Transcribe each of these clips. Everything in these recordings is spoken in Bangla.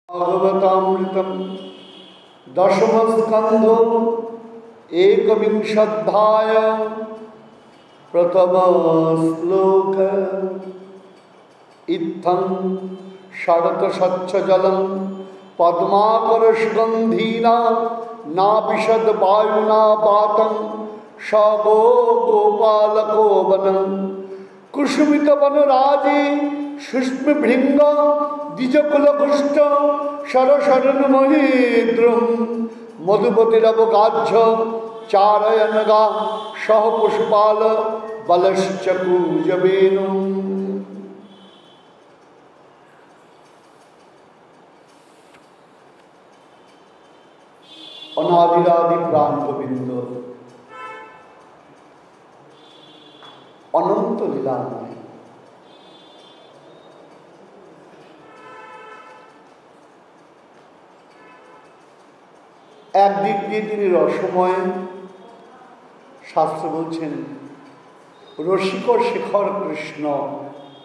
भागवतामृतं दशमस्कन्धो एकविंशोऽध्याय प्रथमश्लोक इत्थं शरतस्वच्छजलं पद्माकरसुगन्धिना नाविशद वायुना वातं स गोपालको वनं कुसुमितवनराजे शुष्मभृङ्ग द्विजकुलपुष्ट शरशरणमहेन्द्रं मधुपतिरवगाह्य चारयनगा सह पुष्पाल बलश्च कूजवेणुम्। अनादिरादि प्राण गोविंद अनंत लीलामय। একদিক দিয়ে তিনি রসময়, শাস্ত্র বলছেন রসিক শেখর কৃষ্ণ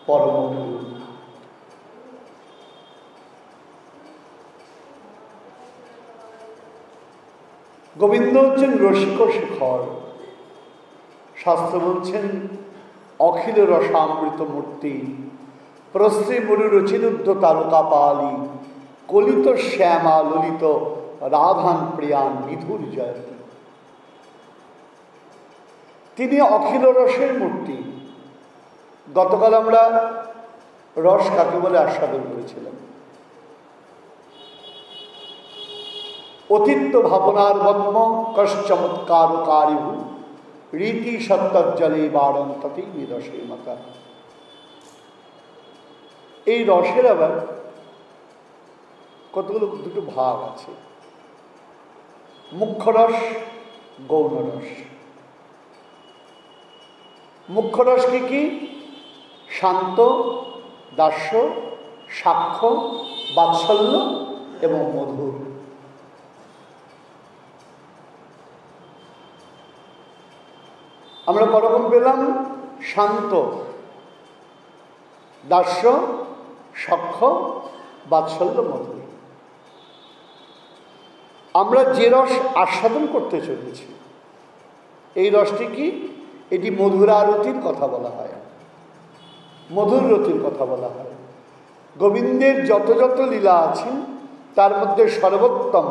পরম। গোবিন্দ হচ্ছেন রসিক শেখর। শাস্ত্র বলছেন অখিল রসামৃত মূর্তি, প্রশ্রী মরু রচিরুদ্ধ তারকা পালি, কলিত শ্যামা ললিত রাধান প্রিয়ান বিধুর জয়। তিনি অখিল রসের মূর্তি। গতকাল আমরা রস কাকে বলে আস্বাদন করেছিলাম। অতীত ভাবনার বদ্ম কশ্চমৎকার কারিভূ রীতি সত্যজ্জলে বাড়ন্ততি নিরসে মাতা। এই রসের আবার কতগুলো দুটো ভাগ আছে, মুখ্য রস, গৌণ রস। মুখ্য রস কি? শান্ত, দাস্য, সাক্ষ্য, বাৎসল্য এবং মধুর। আমরা কতরকম পেলাম? শান্ত, দাস্য, সখ্য, বাৎসল্য, মধুর। আমরা যে রস আস্বাদন করতে চলেছি এই রসটি কি? এটি মধুরারতির কথা বলা হয়, মধুর রতির কথা বলা হয়। গোবিন্দের যত যত লীলা আছেন তার মধ্যে সর্বোত্তম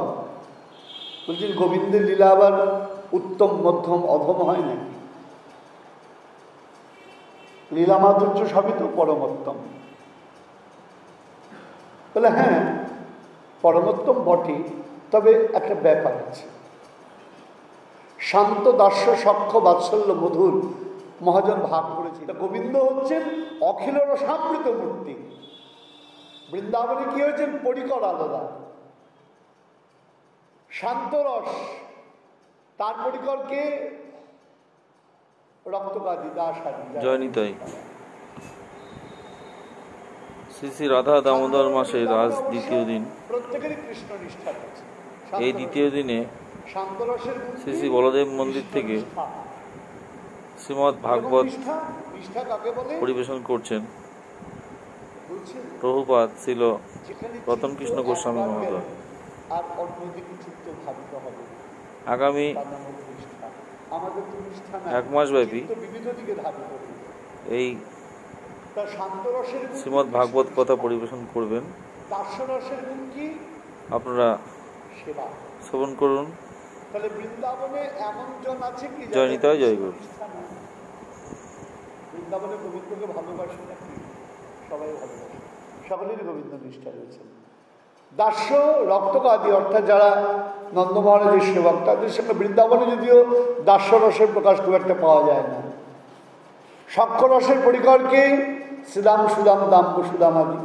বলছেন গোবিন্দের লীলা আবার উত্তম, মধ্যম, অধম হয় না। লীলা মাধুর্য সবই তো পরমোত্তম। বলে হ্যাঁ পরমোত্তম বটে, তবে একটা ব্যাপার আছে। শান্ত, দাস্য, সখ্য, বাৎসল্য, মধুর মহাজন ভাগ করেছে। গোবিন্দ হচ্ছেন অখিল রসামৃত মূর্তি। বৃন্দাবনে কি হয়েছেন? পরিকর আলাদা। শান্ত রস, তার পরিকর কে? রক্তবাদী দাস জয়নিতাই। শ্রী শ্রী রাধা দামোদর মাসে রাজ দ্বিতীয় দিন। প্রত্যেকেরই কৃষ্ণ নিষ্ঠা আছে। এই দ্বিতীয় দিনে শ্রী শ্রী বলদেব মন্দির থেকে শ্রীমদ্ ভাগবত পরিবেশন করছেন প্রভুপাদ শ্রীল রতন কৃষ্ণ গোস্বামী মহোদয়। আগামী এক মাস ব্যাপী এই শ্রীমদ্ ভাগবত কথা পরিবেশন করবেন। আপনারা শ্রবণ করুন। জয় নিতাই, জয় গুরু। বৃন্দাবনে গোবিন্দকে ভালোবাসে নাকি? সবাই ভালোবাসে, সকলেরই গোবিন্দ নিষ্ঠা রয়েছে। দাস্য, রক্তকাদি অর্থাৎ যারা নন্দ মহারাজের সেবক, তাদের সঙ্গে বৃন্দাবনে যদিও দাস্য রসের প্রকাশ খুব একটা পাওয়া যায় না। সখ্য রসের পরিকরকে শ্রীদাম, সুদাম, দাম্ব, সুদাম আদি।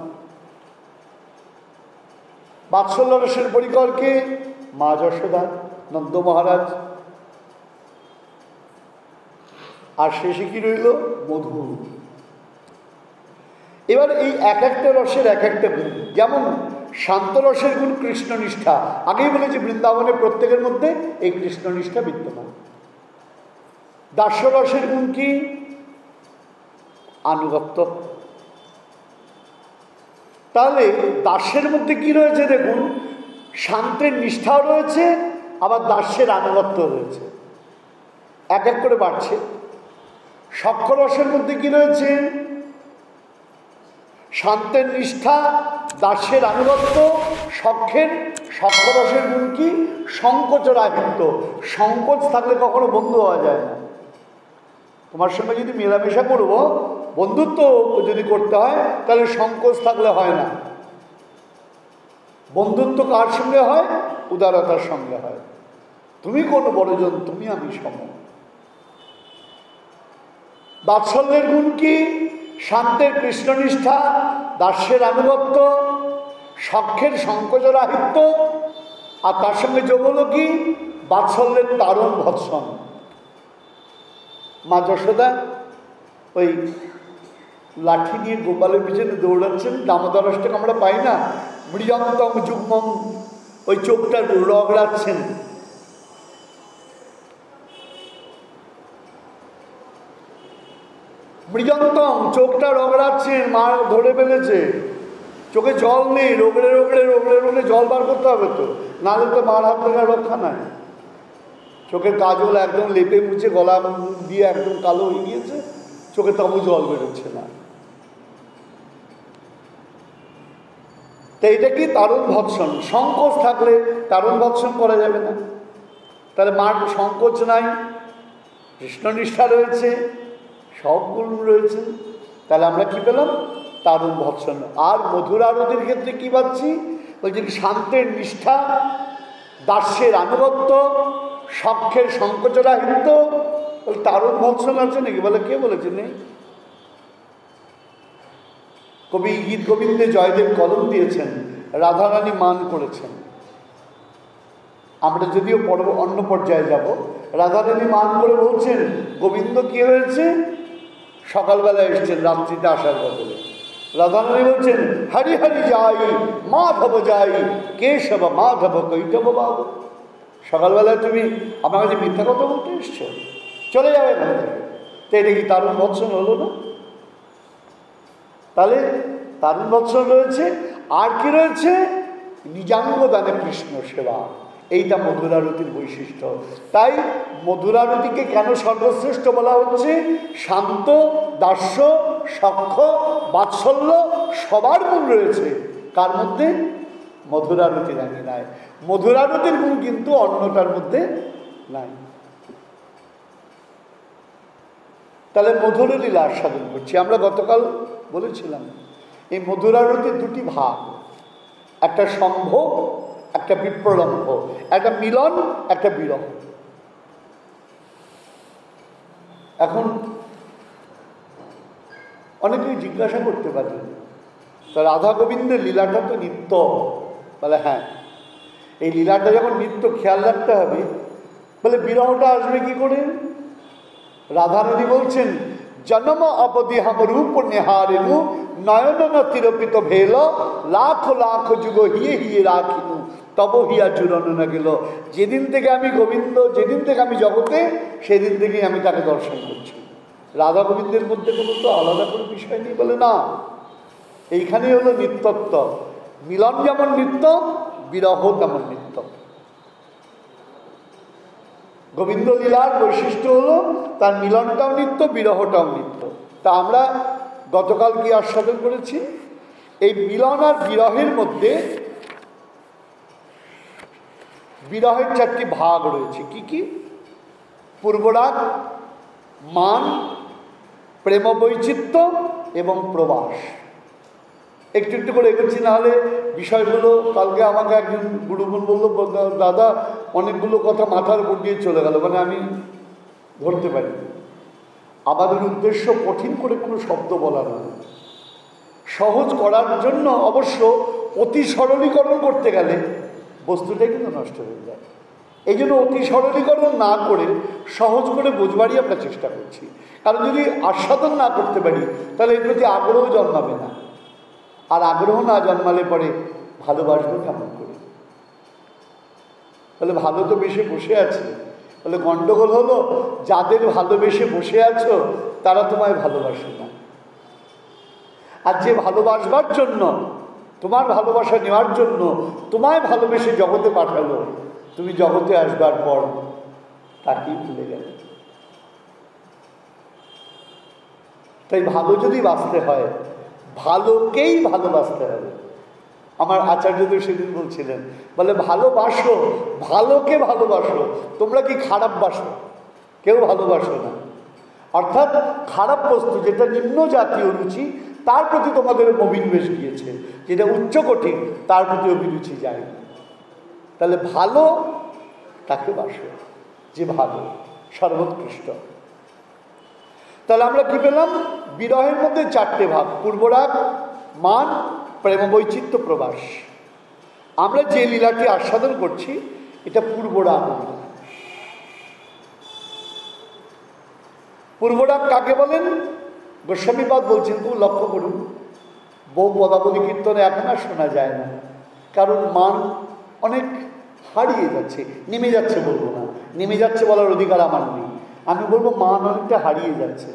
বাৎসল্য রসের পরিকরকে মা যশোদা, নন্দ মহারাজ। আর শেষে কি রইল? মধু। এবার এই এক একটা রসের এক একটা গুণ। যেমন শান্ত রসের গুণ কৃষ্ণ নিষ্ঠা। আগেই বলেছি বৃন্দাবনে প্রত্যেকের মধ্যে এই কৃষ্ণ নিষ্ঠা বিদ্যমান। দাস্য রসের গুণ কি? আনুগত্য। তাহলে দাস্যের মধ্যে কি রয়েছে দেখুন, শান্তের নিষ্ঠাও রয়েছে, আবার দাস্যের আনুগত্য রয়েছে, এক এক করে বাড়ছে। সক্ষরসের মধ্যে কি রয়েছে, শান্তের নিষ্ঠা, দাস্যের আনুগত্য, সক্ষরসের গুণ কি, সংকোচ রাহিত্য। সংকোচ থাকলে কখনো বন্ধু হওয়া যায় না। তোমার সঙ্গে যদি মেলামেশা করবো, বন্ধুত্ব যদি করতে হয়, তাহলে সংকোচ থাকলে হয় না। বন্ধুত্ব কার সঙ্গে হয়, উদারতার সঙ্গে হয়। তুমি কোন বড়জন, তুমি আমি সম। বাৎসল্যের গুণ কি, শান্তের কৃষ্ণনিষ্ঠা, দাস্যের আনুগত্য, সখ্যের সংকোচ রাহিত্য, আর তার সঙ্গে যোগ হলো কি, বাৎসল্যের তারণ ভৎসন। মা যশোদা ওই লাঠি নিয়ে গোপালের পিছনে দৌড়াচ্ছেন, দামোদর অষ্টক আমরা পাই না, মৃজন্তং যুগ্মং, ওই চোখটা রগড়াচ্ছেন। মৃজন্তং, চোখটা রগড়াচ্ছেন, মা ধরে ফেলেছে, চোখে জল নেই, রগড়ে রগড়ে রগড়ে রগড়ে জল বার করতে হবে তো, নাহলে তো মার হাত থেকে রক্ষা নাই। চোখের কাজল একদম লেপে মুছে গলা দিয়ে একদম কালো হয়ে গিয়েছে, চোখে তবু জল বেরোচ্ছে না। তো এটা কি, তারণ ভৎসন। সংকোচ থাকলে তারণ ভৎসন করা যাবে না। তাহলে মার সংকোচ নাই, কৃষ্ণনিষ্ঠা রয়েছে, সব গুণ রয়েছে, তাহলে আমরা কি পেলাম, তারণ ভৎসন। আর মধুর আরতির ক্ষেত্রে কি পাচ্ছি, বলছেন শান্তের নিষ্ঠা, দাস্যের আনুগত্য, সখ্যের সংকোচ রাহিত্য। তারণ ভৎসন আছে নাকি, বলে কে বলেছে নেই। কবি গীত গোবিন্দে জয়দেব কলম দিয়েছেন, রাধারানী মান করেছেন। আমরা যদিও অন্য পর্যায়ে যাব, রাধারানী মান করে বলছেন গোবিন্দ কি হয়েছে, সকালবেলা এসছেন রাত্রিতে আসার বদলে। রাধারানী বলছেন হরি হরি যাই মাধব যাই, কেশব মাধব কৈটব বাবু। সকালবেলায় তুমি আমার কাছে মিথ্যা কথা বলতে এসছো, চলে যাবে না। তো এটা কি তারণ ভৎসন হলো না? তাহলে তারণ ভৎসন রয়েছে। আর কি রয়েছে, নিজাঙ্গ দানে কৃষ্ণ সেবা। এইটা মধুরারতির বৈশিষ্ট্য। তাই মধুরারতিকে কেন সর্বশ্রেষ্ঠ বলা হচ্ছে, শান্ত, দাস্য, সখ্য, বাৎসল্য সবার গুণ রয়েছে। কার মধ্যে, মধুরারতির আগে নাই। মধুরারতির গুণ কিন্তু অন্যটার মধ্যে নাই। তাহলে মধুর লীলা আস্বাদন করছি। আমরা গতকাল বলেছিলাম এই মধুরারতির দুটি ভাগ, একটা সম্ভোগ, একটা বিপ্রলম্ভ, একটা মিলন, একটা বিরহ। এখন অনেকেই জিজ্ঞাসা করতে পারে, তা রাধা গোবিন্দের লীলাটা তো নিত্য। বলে হ্যাঁ, এই লীলাটা যখন নিত্য, খেয়াল রাখতে হবে। বলে বিরহটা আসবে কি করে? রাধারানী বলছেন জন্ম অবধি হাম রূপ নেহারেনু, নয়ন তিরপিত ভেল, লাখ লাখ যুগ হিয়ে হিয়ে রাখিনু, তব হিয়া জুড়ন না গেল। যেদিন থেকে আমি গোবিন্দ, যেদিন থেকে আমি জগতে, সেদিন থেকেই আমি তাকে দর্শন করছি। রাধা গোবিন্দের মধ্যে কোনো তো আলাদা কোনো বিষয় নেই। বলে না, এইখানেই হলো নিত্যত্ব। মিলন যেমন নিত্য, বিরহ তেমন নিত্য। গোবিন্দ লীলার বৈশিষ্ট্য হলো তার মিলনটাও নিত্য, বিরহটাও নিত্য। তা আমরা গতকাল কি আস্বাদন করেছি, এই মিলন আর বিরহের মধ্যে বিরহের চারটি ভাগ রয়েছে। কি কি? পূর্বরাগ, মান, প্রেম বৈচিত্র্য এবং প্রবাস। একটু একটু করে এগোচ্ছি, নাহলে বিষয়গুলো কালকে আমাকে একজন গুরুগুণ বললো, দাদা অনেকগুলো কথা মাথার উপর দিয়ে চলে গেল, মানে আমি ধরতে পারি। আমাদের উদ্দেশ্য কঠিন করে কোনো শব্দ বলা নয়, সহজ করার জন্য। অবশ্য অতি সরলীকরণ করতে গেলে বস্তুটাই কিন্তু নষ্ট হয়ে যায়। এই জন্য অতি সরলীকরণ না করে সহজ করে বোঝবারই আমরা চেষ্টা করছি। কারণ যদি আস্বাদন না করতে পারি, তাহলে এর প্রতি আগ্রহ জন্মাবে না। আর আগ্রহ না জন্মালে পরে ভালোবাসবো কেমন করে? তাহলে ভালো তো বেশে বসে আছে। বলে গন্ডগোল হলো, যাদের ভালোবেসে বসে আছো তারা তোমায় ভালোবাসে না। আর যে ভালোবাসবার জন্য তোমার ভালোবাসা নেওয়ার জন্য তোমায় ভালোবেসে জগতে পাঠালো, তুমি জগতে আসবার পর তাকেই ভুলে গেলে। তাই ভালো যদি বাঁচতে হয়, ভালোকেই ভালোবাসতে হবে। আমার আচার্যদেব সেদিন বলছিলেন, বলে ভালোবাসো, ভালোকে ভালোবাসো, তোমরা কি খারাপ বাসো? কেউ ভালোবাসো না। অর্থাৎ খারাপ বস্তু, যেটা নিম্ন জাতীয় রুচি, তার প্রতি তোমাদের অভিনিবেশ গিয়েছে, যেটা উচ্চকোটি তার প্রতি অভিরুচি যায়। তাহলে ভালো তাকে বাসো, যে ভালো, সর্বোৎকৃষ্ট। তাহলে আমরা কি পেলাম? বিরহের মধ্যে চারটে ভাগ: পূর্বরাগ, মান, প্রেম, বৈচিত্র্য, প্রবাস। আমরা যে লীলাটি আস্বাদন করছি এটা পূর্বরাগ। পূর্বরাগ কাকে বলেন? গোস্বামীপাদ বলছেন, খুব লক্ষ্য করুন, বহু পদাবলী কীর্তনে এখন আর শোনা যায় না, কারণ মান অনেক হারিয়ে যাচ্ছে, নেমে যাচ্ছে বলবো না, নেমে যাচ্ছে বলার অধিকার আমার নেই, আমি বলবো মান অনেকটা হারিয়ে যাচ্ছে।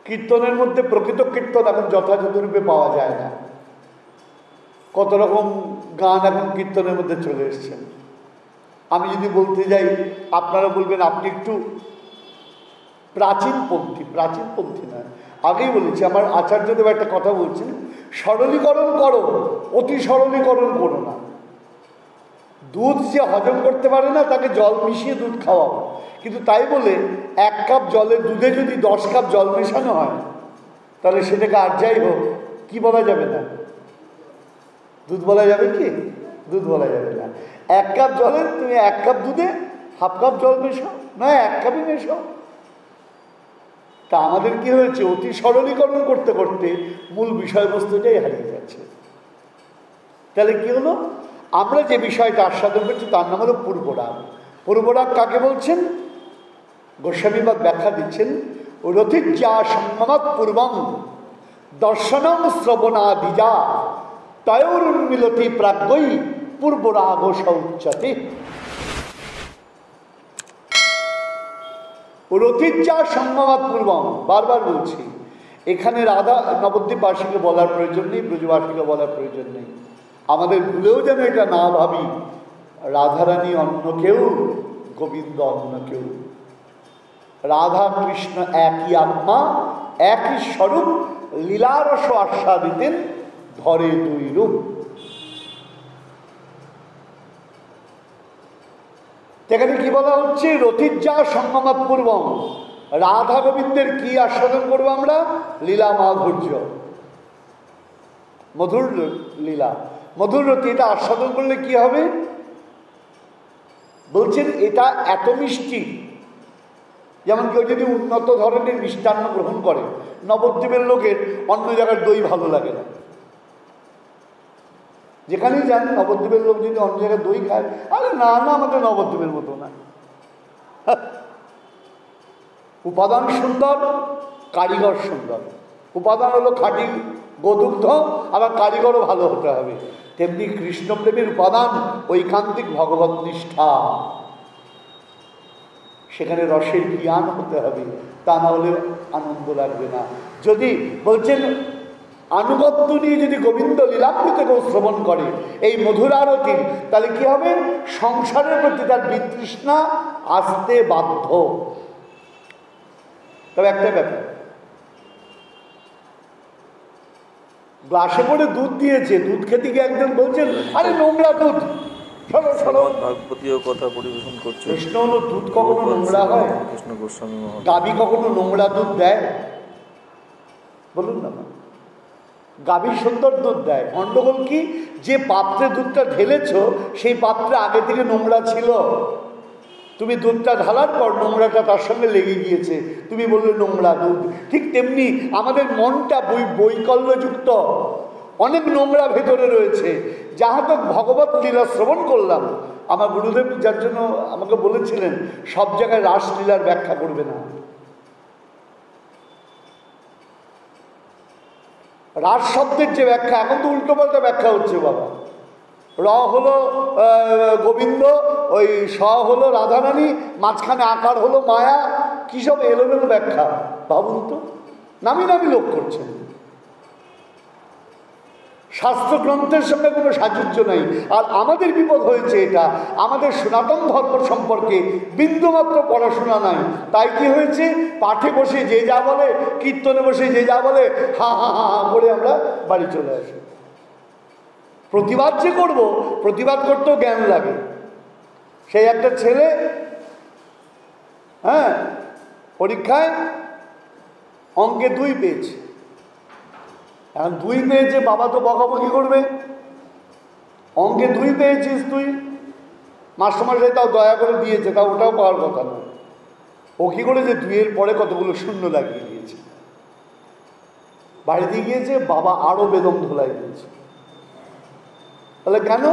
কীর্তনের মধ্যে প্রকৃত কীর্তন এখন যথাযথ রূপে পাওয়া যায় না। কত রকম গান এখন কীর্তনের মধ্যে চলে এসছেন। আমি যদি বলতে যাই, আপনারা বলবেন আপনি একটু প্রাচীনপন্থী নয়। আগেই বলেছি, আমার আচার্যদেব একটা কথা বলছেন, সরলীকরণ করো, অতি সরলীকরণ করো না। দুধ যে হজম করতে পারে না, তাকে জল মিশিয়ে দুধ খাওয়াও। কিন্তু তাই বলে 1 কাপ জলের দুধে যদি 10 কাপ জল মেশানো হয়, তাহলে সেটাকে আর যাই হোক কি বলা যাবে না? দুধ বলা যাবে কি? দুধ বলা যাবে না। 1 কাপ জলে তুমি 1 কাপ দুধে ½ কাপ জল মেশাও, নয় 1 কাপই মেশাও। তা আমাদের কি হয়েছে? অতি সরলীকরণ করতে করতে মূল বিষয়বস্তুটাই হারিয়ে যাচ্ছে। তাহলে কি হলো? আমরা যে বিষয়টা আস্বাদন করছি তার নাম হলো পূর্বরাগ। পূর্বরাগ কাকে বলছেন? গোস্বামীপাদ ব্যাখ্যা দিচ্ছেন, রথিজ্ঞা সম্যমাৎ পূর্বং দর্শনং শ্রবণাদিজা তয়োর্মিলতি প্রাজ্ঞৈ পূর্বরাগ সৌচ্যতে। রথিজ্ঞা সম্যমাৎ পূর্বং, বারবার বলছি, এখানে রাধা নবদ্বীপবাসীকে বলার প্রয়োজন নেই, ব্রজবাসীকে বলার প্রয়োজন নেই। আমাদের ভুলেও যেন এটা না ভাবি রাধারানী অন্য কেউ, গোবিন্দ অন্য কেউ। রাধা কৃষ্ণ একই আত্মা, একই স্বরূপ, লীলারস আস্বাদিতেন ধরে 2 রূপ। এখানে কি বলা হচ্ছে? রথিজ্ঞা সম্যমাৎ পূর্বং, রাধা গোবিন্দের কি আস্বাদন করবো আমরা? লীলা মাধুর্য, মধুর লীলা, মধুর রতি। এটা আস্বাদন করলে কি হবে? বলছেন এটা এত মিষ্টি, যেমন কেউ যদি উন্নত ধরনের মিষ্টান্ন গ্রহণ করে, নবদ্বীপের লোকের অন্য জায়গার দই ভালো লাগে না। যেখানেই যান নবদ্বীপের লোক যদি অন্য জায়গায় দই খায়, আরে না না, আমাদের নবদ্বীপের মতো না। উপাদান সুন্দর, কারিগর সুন্দর। উপাদান হলো খাঁটি গোদুগ্ধ, আবার কারিগরও ভালো হতে হবে। তেমনি কৃষ্ণপ্রেমের উপাদান ঐকান্তিক ভগবত নিষ্ঠা, সেখানে রসের জ্ঞান হতে হবে, তা না হলে আনন্দ লাগবে না। যদি বলছেন আনুগত্য নিয়ে যদি গোবিন্দ লীলামৃত কেউ শ্রবণ করে এই মধুর আরতি, তাহলে কি হবে? সংসারের প্রতি তার বিতৃষ্ণা আসতে বাধ্য। তবে একটা ব্যাপার, গ্লাসে করে দুধ দিয়েছে, দুধ খেতে গিয়ে একজন বলছেন আরে নোংরা দুধ, ভাগবতীয় কথা পরিবেশন করছে। কৃষ্ণ হলো দুধ কখনো নোংরা হয়? কৃষ্ণ গোস্বামী মহারাজ গাভী কখনো নোংরা দুধ দেয়? বলুন না। গাভী সুন্দর দুধ দেয়। গন্ডগোল কি? যে পাত্রে দুধটা ঢেলেছ সেই পাত্রে আগে থেকে নোংরা ছিল, তুমি দুধটা ঢালার পর নোংরাটা তার সঙ্গে লেগে গিয়েছে, তুমি বললে নোংরা দুধ। ঠিক তেমনি আমাদের মনটা বৈকল্যযুক্ত, অনেক নোংরা ভেতরে রয়েছে। যাহা তো ভগবত লীলা শ্রবণ করলাম, আমার গুরুদেব যার জন্য আমাকে বলেছিলেন সব জায়গায় রাসলীলার ব্যাখ্যা করবে না। রাস শব্দের যে ব্যাখ্যা, এখন তো উল্টো পাল্টা ব্যাখ্যা হচ্ছে বাবা। র হলো গোবিন্দ, ওই স হলো রাধারানী, মাঝখানে আকার হলো মায়া, কি সব এলোমেলো ব্যাখ্যা ভাবুন তো। নামি নামি লোক করছেন। শাস্ত্রগ্রন্থের সঙ্গে কোনো সাযুজ্য নাই। আর আমাদের বিপদ হয়েছে এটা, আমাদের সনাতন ধর্ম সম্পর্কে বিন্দুমাত্র পড়াশোনা নাই। তাই কি হয়েছে, পাঠে বসে যে যা বলে, কীর্তনে বসে যে যা বলে, হা হা হা হা করে আমরা বাড়ি চলে আসি। প্রতিবাদ যে করব, প্রতিবাদ করতেও জ্ঞান লাগে। সেই একটা ছেলে পরীক্ষায় অঙ্কে 2 পেয়েছে। এখন 2 পেয়েছে, বাবা তো বকাবকি করবে, অঙ্কে 2 পেয়েছিস তুই, মাস্টারমশাই তাও দয়া করে দিয়েছে, তাও ওটাও পাওয়ার কথা নয়। ও কী করেছে, 2-এর পরে কতগুলো শূন্য লাগিয়ে দিয়েছে। বাড়িতে গিয়েছে, বাবা আরও বেদম ধোলাই দিয়েছে। তাহলে কেন?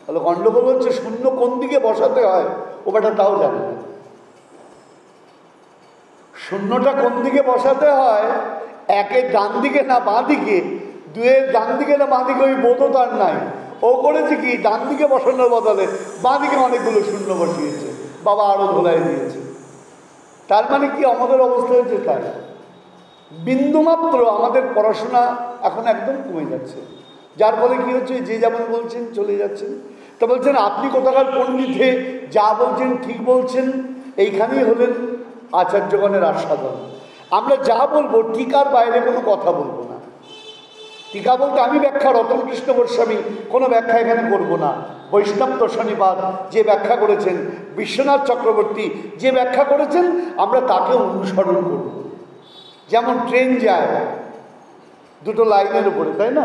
তাহলে গণ্ডগোল হচ্ছে শূন্য কোন দিকে বসাতে হয় ও বেটা তাও জানে না। শূন্যটা কোন দিকে বসাতে হয়, 1-এর ডান দিকে না বাঁ দিকে, 2-এর ডান দিকে না বাঁ দিকে, ওই বোধও তার নাই। ও করেছে কি, ডান দিকে বসানোর বদলে বাঁ দিকে অনেকগুলো শূন্য বসিয়েছে, বাবা আরও ধোলাই দিয়েছে। তার মানে কি আমাদের অবস্থা হয়েছে তাই। বিন্দুমাত্র আমাদের পড়াশোনা এখন একদম কমে যাচ্ছে, যার ফলে কি হচ্ছে, যে যেমন বলছেন চলে যাচ্ছেন। তা বলছেন আপনি কোথাকার পণ্ডিত হে, যা বলছেন ঠিক বলছেন, এইখানেই হলেন আচার্যগণের আস্বাদন। আমরা যা বলবো টিকার বাইরে কোনো কথা বলবো না। টিকা বলতে আমি ব্যাখ্যা রতন কৃষ্ণ গোস্বামী কোনো ব্যাখ্যা এখানে করবো না। বৈষ্ণব প্রশনিবাদ যে ব্যাখ্যা করেছেন, বিশ্বনাথ চক্রবর্তী যে ব্যাখ্যা করেছেন, আমরা তাকে অনুসরণ করব। যেমন ট্রেন যায় 2টো লাইনের উপরে, তাই না?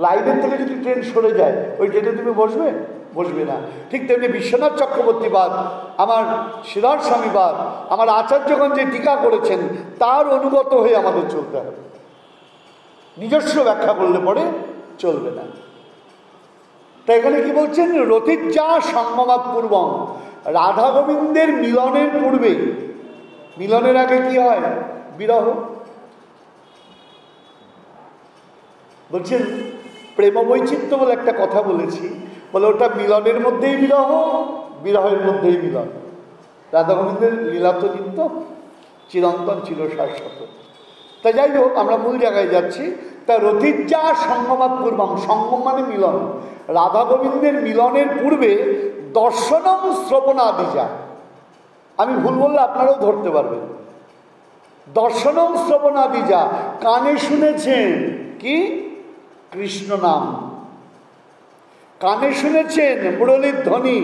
লাইনের থেকে যদি ট্রেন সরে যায়, ওই ট্রেনে তুমি বসবে? বসবে না। ঠিক তেমনি বিশ্বনাথ চক্রবর্তীবাদ, আমার শ্রীধর স্বামীবাদ, আমার আচার্যগণ যে টিকা করেছেন তার অনুগত হয়ে আমাদের চলতে হবে। নিজস্ব ব্যাখ্যা করলে পরে চলবে না। তাই এখানে কি বলছেন, রতিজ্জা সঙ্গমাৎ পূর্বং, রাধা গোবিন্দের মিলনের পূর্বে, মিলনের আগে কি হয়, বিরহ। বলছেন প্রেম বৈচিত্র্য বলে একটা কথা বলেছি, বলে ওটা মিলনের মধ্যেই বিরহ, বিরহের মধ্যেই মিলন। রাধা গোবিন্দের লীলা তো নিত্য, চিরন্তন চির শাশ্বত। তা যাই হোক, আমরা মূল জায়গায় যাচ্ছি। তা রতিজ্জা সঙ্গমাৎ পূর্বং, সঙ্গম মানে মিলন, রাধা গোবিন্দের মিলনের পূর্বে দর্শনম শ্রবণাদিজা। আমি ভুল বললে আপনারাও ধরতে পারবেন। দর্শনম শ্রবণাদিজা, কানে শুনেছেন কি, কৃষ্ণ নাম, কানে শুনেছেন মুরলীর ধ্বনি,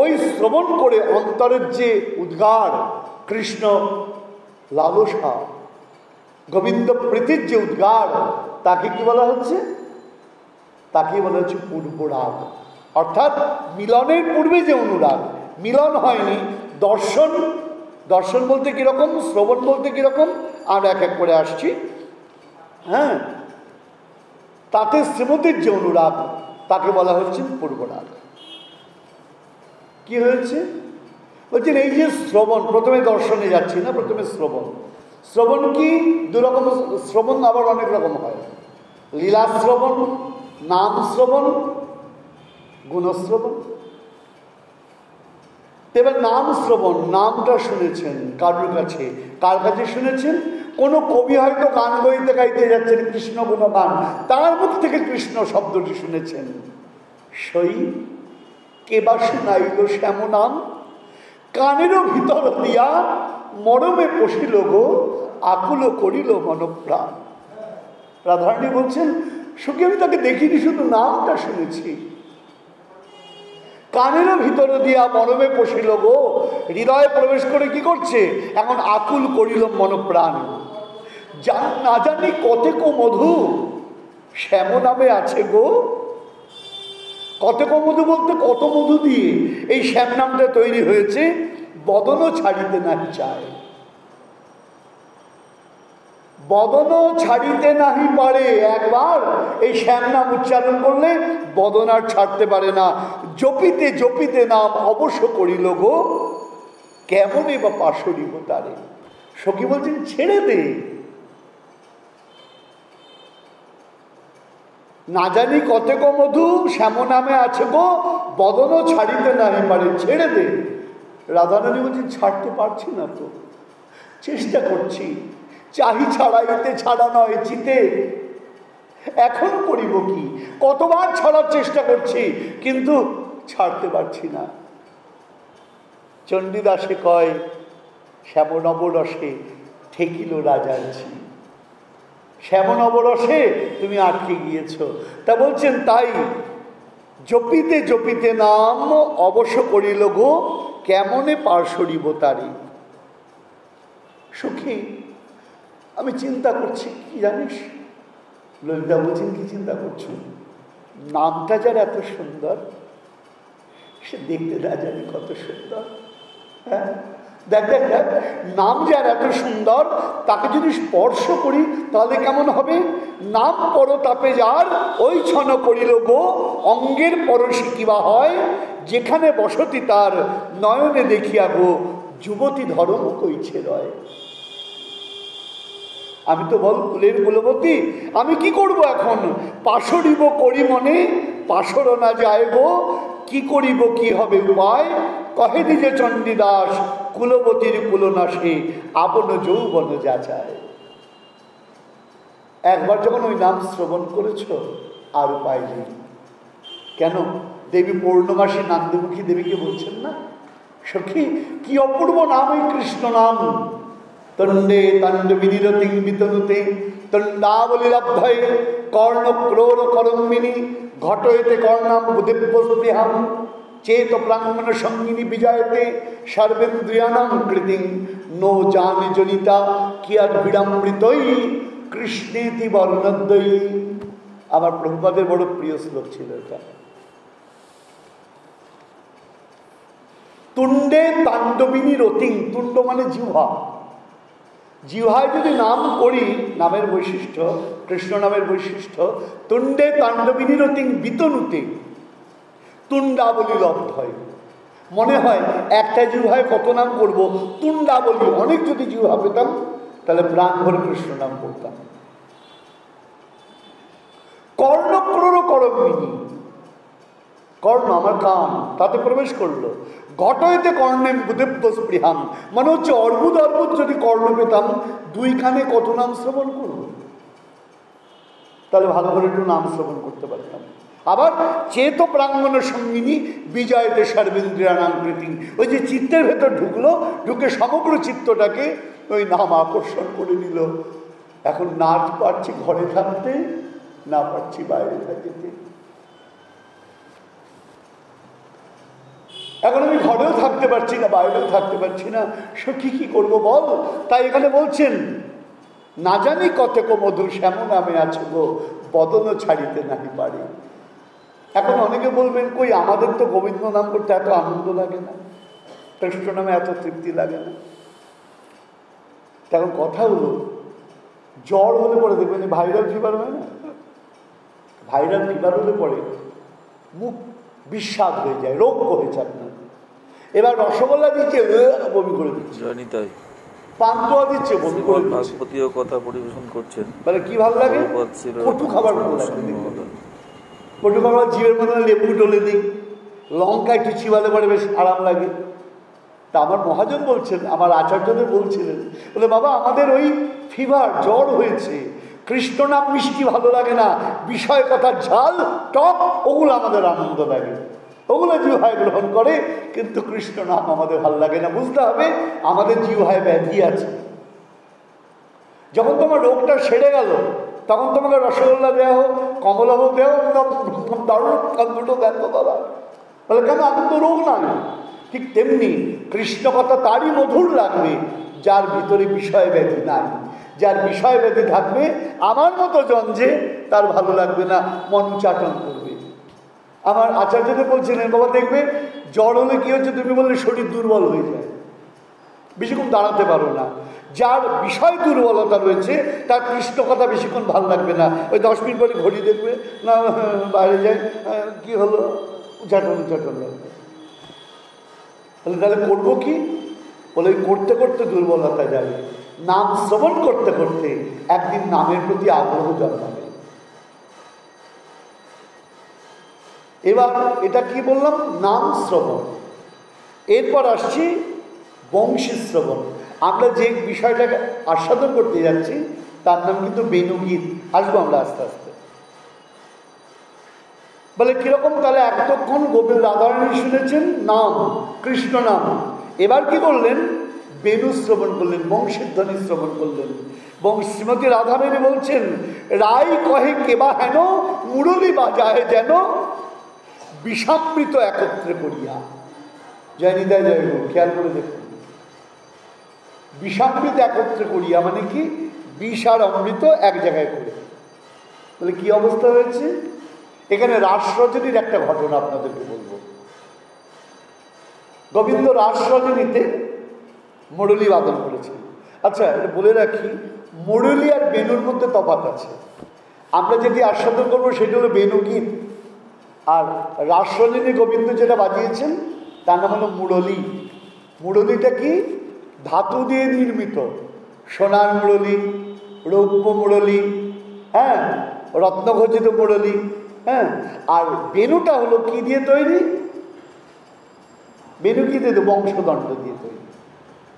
ওই শ্রবণ করে অন্তরের যে উদ্গার, কৃষ্ণ লালসা, গোবিন্দ প্রীতির যে উদ্গার, তাকে কি বলা হচ্ছে, তাকে বলা হচ্ছে পূর্বরাগ। অর্থাৎ মিলনের পূর্বে যে অনুরাগ, মিলন হয়নি, দর্শন, দর্শন বলতে কীরকম, শ্রবণ বলতে কীরকম, আমরা এক এক করে আসছি। তাতে শ্রীমতীর যে অনুরাগ, তাকে বলা হচ্ছে পূর্বরাগ। কি হয়েছে বলছেন, এই যে শ্রবণ, প্রথমে দর্শনে যাচ্ছি না, প্রথমে শ্রবণ। শ্রবণ কি, 2 রকম শ্রবণ আবার অনেক রকম হয়। লীলা শ্রবণ, নাম শ্রবণ, গুণশ্রবণ। এবার নাম শ্রবণ, নামটা শুনেছেন কারোর কাছে, কার কাছে শুনেছেন? কোনো কবি হয়তো গান গাইতে গাইতে যাচ্ছেন, কৃষ্ণ গুণগান, তার মুখ থেকে কৃষ্ণ শব্দটি শুনেছেন। সই কে বা শুনাইল শ্যাম নাম, কানেরও ভিতর দিয়া মরমে পশিল গো, আকুল করিল মনপ্রাণ। রাধারানী বলছেন, সুখী আমি তাকে দেখিনি, শুধু নামটা শুনেছি। কানেরও ভিতর দিয়া মরমে পশিল গো, হৃদয়ে প্রবেশ করে কি করছে, এখন আকুল করিল মনপ্রাণ। না জানি কতেক মধু শ্যাম নামে আছে গো। কতেক মধু বলতে কত মধু দিয়ে এই শ্যাম নামটা তৈরি হয়েছে, বদনও ছাড়িতে নাহি চায়, বদনও ছাড়িতে নাহি পারে। একবার এই শ্যাম নাম উচ্চারণ করলে বদন আর ছাড়তে পারে না। জপিতে জপিতে নাম অবশ্য করিল গো, কেমনে বা পাশরিব তারে। সখী বলছেন ছেড়ে দে, না জানি কতেক মধু শ্যাম নামে আছে গো, বদনও ছাড়িতে নাহি পারে, ছেড়ে দে। রাধারানী বলছেন ছাড়তে পারছি না তো, চেষ্টা করছি, চাহি ছাড়াইতে ছাড়া নয় চিতে, এখন করিব কি? কতবার ছাড়ার চেষ্টা করছি, কিন্তু ছাড়তে পারছি না। চণ্ডীদাসে কয়, শ্যামনবরসে ঠেকিল রাজার ঝি। শ্যামনবরসে তুমি আটকে গিয়েছ। তা বলছেন, তাই জপিতে জপিতে নাম অবশ্য করিল গো, কেমনে পার সরিব তারি। সুখী, আমি চিন্তা করছি কি জানিস? ললিতা বলছেন, কি চিন্তা করছো? নামটা যার এত সুন্দর, সে দেখতে না জানি কত সুন্দর। হ্যাঁ, দেখ দেখ দেখ, নাম যার এত সুন্দর, তাকে যদি স্পর্শ করি তাহলে কেমন হবে? নাম পরতাপে যার ওই ছন করিল গো, অঙ্গের পরশি কিবা হয়, যেখানে বসতি তার নয়নে দেখিয়া গো, যুবতী ধর্ম কইছে রয়। আমি তো বল কুলের কুলবতী, আমি কি করব এখন? পাশরিব করি মনে, পাশর না যায় গো, কি করিব কি হবে উপায়? কহে দিজে চণ্ডীদাস, কুলবতীর কুলনাশে আপন যৌবন যাচায়। একবার যখন ওই নাম শ্রবণ করেছ, আর উপায় নেই। কেন? দেবী পূর্ণমাসী নান্দমুখী দেবীকে বলছেন না, সখী কি অপূর্ব নাম ওই কৃষ্ণ নাম। তণ্ডে তাণ্ড বিনিরতিং বিতনুতে, তণ্ডাবলীলব্ধয়ে কর্ণ ক্রোর করম্বিনী, ঘটয়তে কর্ণাম বুধিব্যস্পৃহাম, চেত প্রাঙ্গণ সঙ্গিনী বিজয়তে সর্বেন্দ্রিয়ানাং কৃতিং, নো জানে জনিতা কিয়ার বিড়ামৃতই, কৃষ্ণেতি বর্ণদ্বয়ী। আমার প্রভুপাদের বড় প্রিয় শ্লোক ছিল এটা। তুণ্ডে তাণ্ডবিনী রতিং, তুণ্ড মানে জিহ্বা, জিহ্বায় যদি নাম করি, নামের বৈশিষ্ট্য, কৃষ্ণ নামের বৈশিষ্ট্য, তুণ্ডে তাণ্ডবিনী রতিং বিতনুতে, তুণ্ডাবলী লব্ধ হয়। মনে হয় একটা জিহ্বায় কত নাম করব, তুণ্ডাবলী অনেক যদি জিহ্বা পেতাম তাহলে প্রাণ ভরে কৃষ্ণ নাম করতাম। কর্ণক্রোর করম্বিনী, কর্ণ আমার কান, তাতে প্রবেশ করলো। ঘটয়তে কর্ণেম বুধিব্যস্পৃহাম, মানে হচ্ছে অর্বুদ অর্বুদ যদি কর্ণ পেতাম, দুই কানে কত নাম শ্রবণ করব, তাহলে ভালো করে একটু নাম শ্রবণ করতে পারতাম। আবার চেত প্রাঙ্গণ সঙ্গিনী বিজয়তে সর্বেন্দ্রিয়ানাং কৃতিং, ওই যে চিত্তের ভেতর ঢুকলো, ঢুকে সমগ্র চিত্তটাকে ওই নাম আকর্ষণ করে দিল। এখন না পারছি ঘরে থাকতে, না পারছি বাইরে থাকতে। এখন আমি ঘরেও থাকতে পারছি না, বাইরেও থাকতে পারছি না, সখী কি করবো বল? তাই এখানে বলছেন, না জানি কতক মধুর শ্যাম নামে আছে গো, বদন ছাড়িতে নাহি পারি। এখন অনেকে বলবেন, কই আমাদের তো গোবিন্দ নাম করতে এত আনন্দ লাগে না, কৃষ্ণ নামে এত তৃপ্তি লাগে না। এখন কথা হলো, জ্বর হলে পরে দেখবেন ভাইরাল ফিভার হয় না, ভাইরাল ফিভার হলে পরে মুখ বিস্বাদ হয়ে যায়, রোগ হয়ে যায় না। এবার রসগোল্লা দিচ্ছে, বমি করে দিচ্ছে, পান্তুয়া দিচ্ছে, বমি করে দিচ্ছে। কথা পরিবেশন করছেন, মানে কি ভালো লাগে? কটু খাবার ভালো লাগে, কটু খাবার জিভের মধ্যে লেবু ডলে দিই, লঙ্কা একটু চিবালে পরে বেশ আরাম লাগে। তা আমার মহাজন বলছেন, আমার আচার্যদের বলছিলেন, বলে বাবা আমাদের ওই ফিভার জ্বর হয়েছে, কৃষ্ণ নাম মিষ্টি ভালো লাগে না, বিষয় কথার ঝাল টক ওগুলো আমাদের আনন্দ লাগে, ওগুলো জিহ্বায় গ্রহণ করে, কিন্তু কৃষ্ণ নাম আমাদের ভালো লাগে না। বুঝতে হবে আমাদের জিহ্বায় ব্যাধি আছে। যখন তোমার রোগটা সেরে গেল, তখন তোমাকে রসগোল্লা দেওয়া হোক, কমলা হোক দেওয়া হোক, দারুণ দুটো দেখো বাবা, বলে কেন? এখন তো রোগ নাই। ঠিক তেমনি কৃষ্ণ কথা তারই মধুর লাগবে যার ভিতরে বিষয় ব্যাধি নাই। যার বিষয় ব্যাধি থাকবে, আমার মতো জন যে, তার ভালো লাগবে না, মন চাটন করবে। আমার আচার্যদের বলছিলেন, বাবা দেখবে জ্বর হলে কি হচ্ছে, তুমি বললে শরীর দুর্বল হয়ে যায়, বেশিক্ষণ দাঁড়াতে পারো না। যার বিষয় দুর্বলতা রয়েছে তার কৃষ্ণ কথা বেশিক্ষণ ভালো লাগবে না, ওই 10 মিনিট পরে ঘড়ি দেখবে না, বাইরে যায়, কি হলো, চাটন চাটন লাগবে। তাহলে করবো কি? বলে করতে করতে দুর্বলতা যাবে, নাম শ্রবণ করতে করতে একদিন নামের প্রতি আগ্রহ জন্মাবে। এবার এটা কি বললাম? নাম শ্রবণ। এরপর আসছি বংশী শ্রবণ। আমরা যে বিষয়টাকে আস্বাদন করতে যাচ্ছি তার নাম কিন্তু বেণুগীত। আসবো আমরা আস্তে আস্তে। বলে কিরকম? তাহলে এতক্ষণ গোবিন্দ রাধারানী শুনেছেন নাম, কৃষ্ণ নাম, এবার কি করলেন? বেণু শ্রবণ করলেন, বংশের ধ্বনি শ্রবণ করলেন। এবং শ্রীমতী রাধারানী বলছেন, রাই কহে কেবা হেন মুরলী বাজায় যেন বিষামৃত একত্রে করিয়া। জয় নিতাই জয় গো, খেয়াল করে দেখুন, বিষামৃত একত্রে করিয়া মানে কি? বিষ আর অমৃত এক জায়গায় করে। বলে কি অবস্থা হয়েছে? এখানে রাসরজনীর একটা ঘটনা আপনাদেরকে বলবো। গোবিন্দ রাসরজনীতে মুরলী বাদন করেছেন। আচ্ছা, এটা বলে রাখি, মুরলী আর বেণুর মধ্যে তফাৎ আছে। আমরা যেটি আস্বাদন করবো সেটা হলো বেণু গীত, আর রাসরজনী গোবিন্দ যেটা বাজিয়েছেন তার নাম হলো মুরলী। মুরলীটা কি? ধাতু দিয়ে নির্মিত, সোনার মুরলী, রৌপ্য মুরলী, হ্যাঁ, রত্নখচিত মুরলী, হ্যাঁ। আর বেণুটা হলো কি দিয়ে তৈরি? বেণু কি দিয়ে? বংশদণ্ড দিয়ে তৈরি।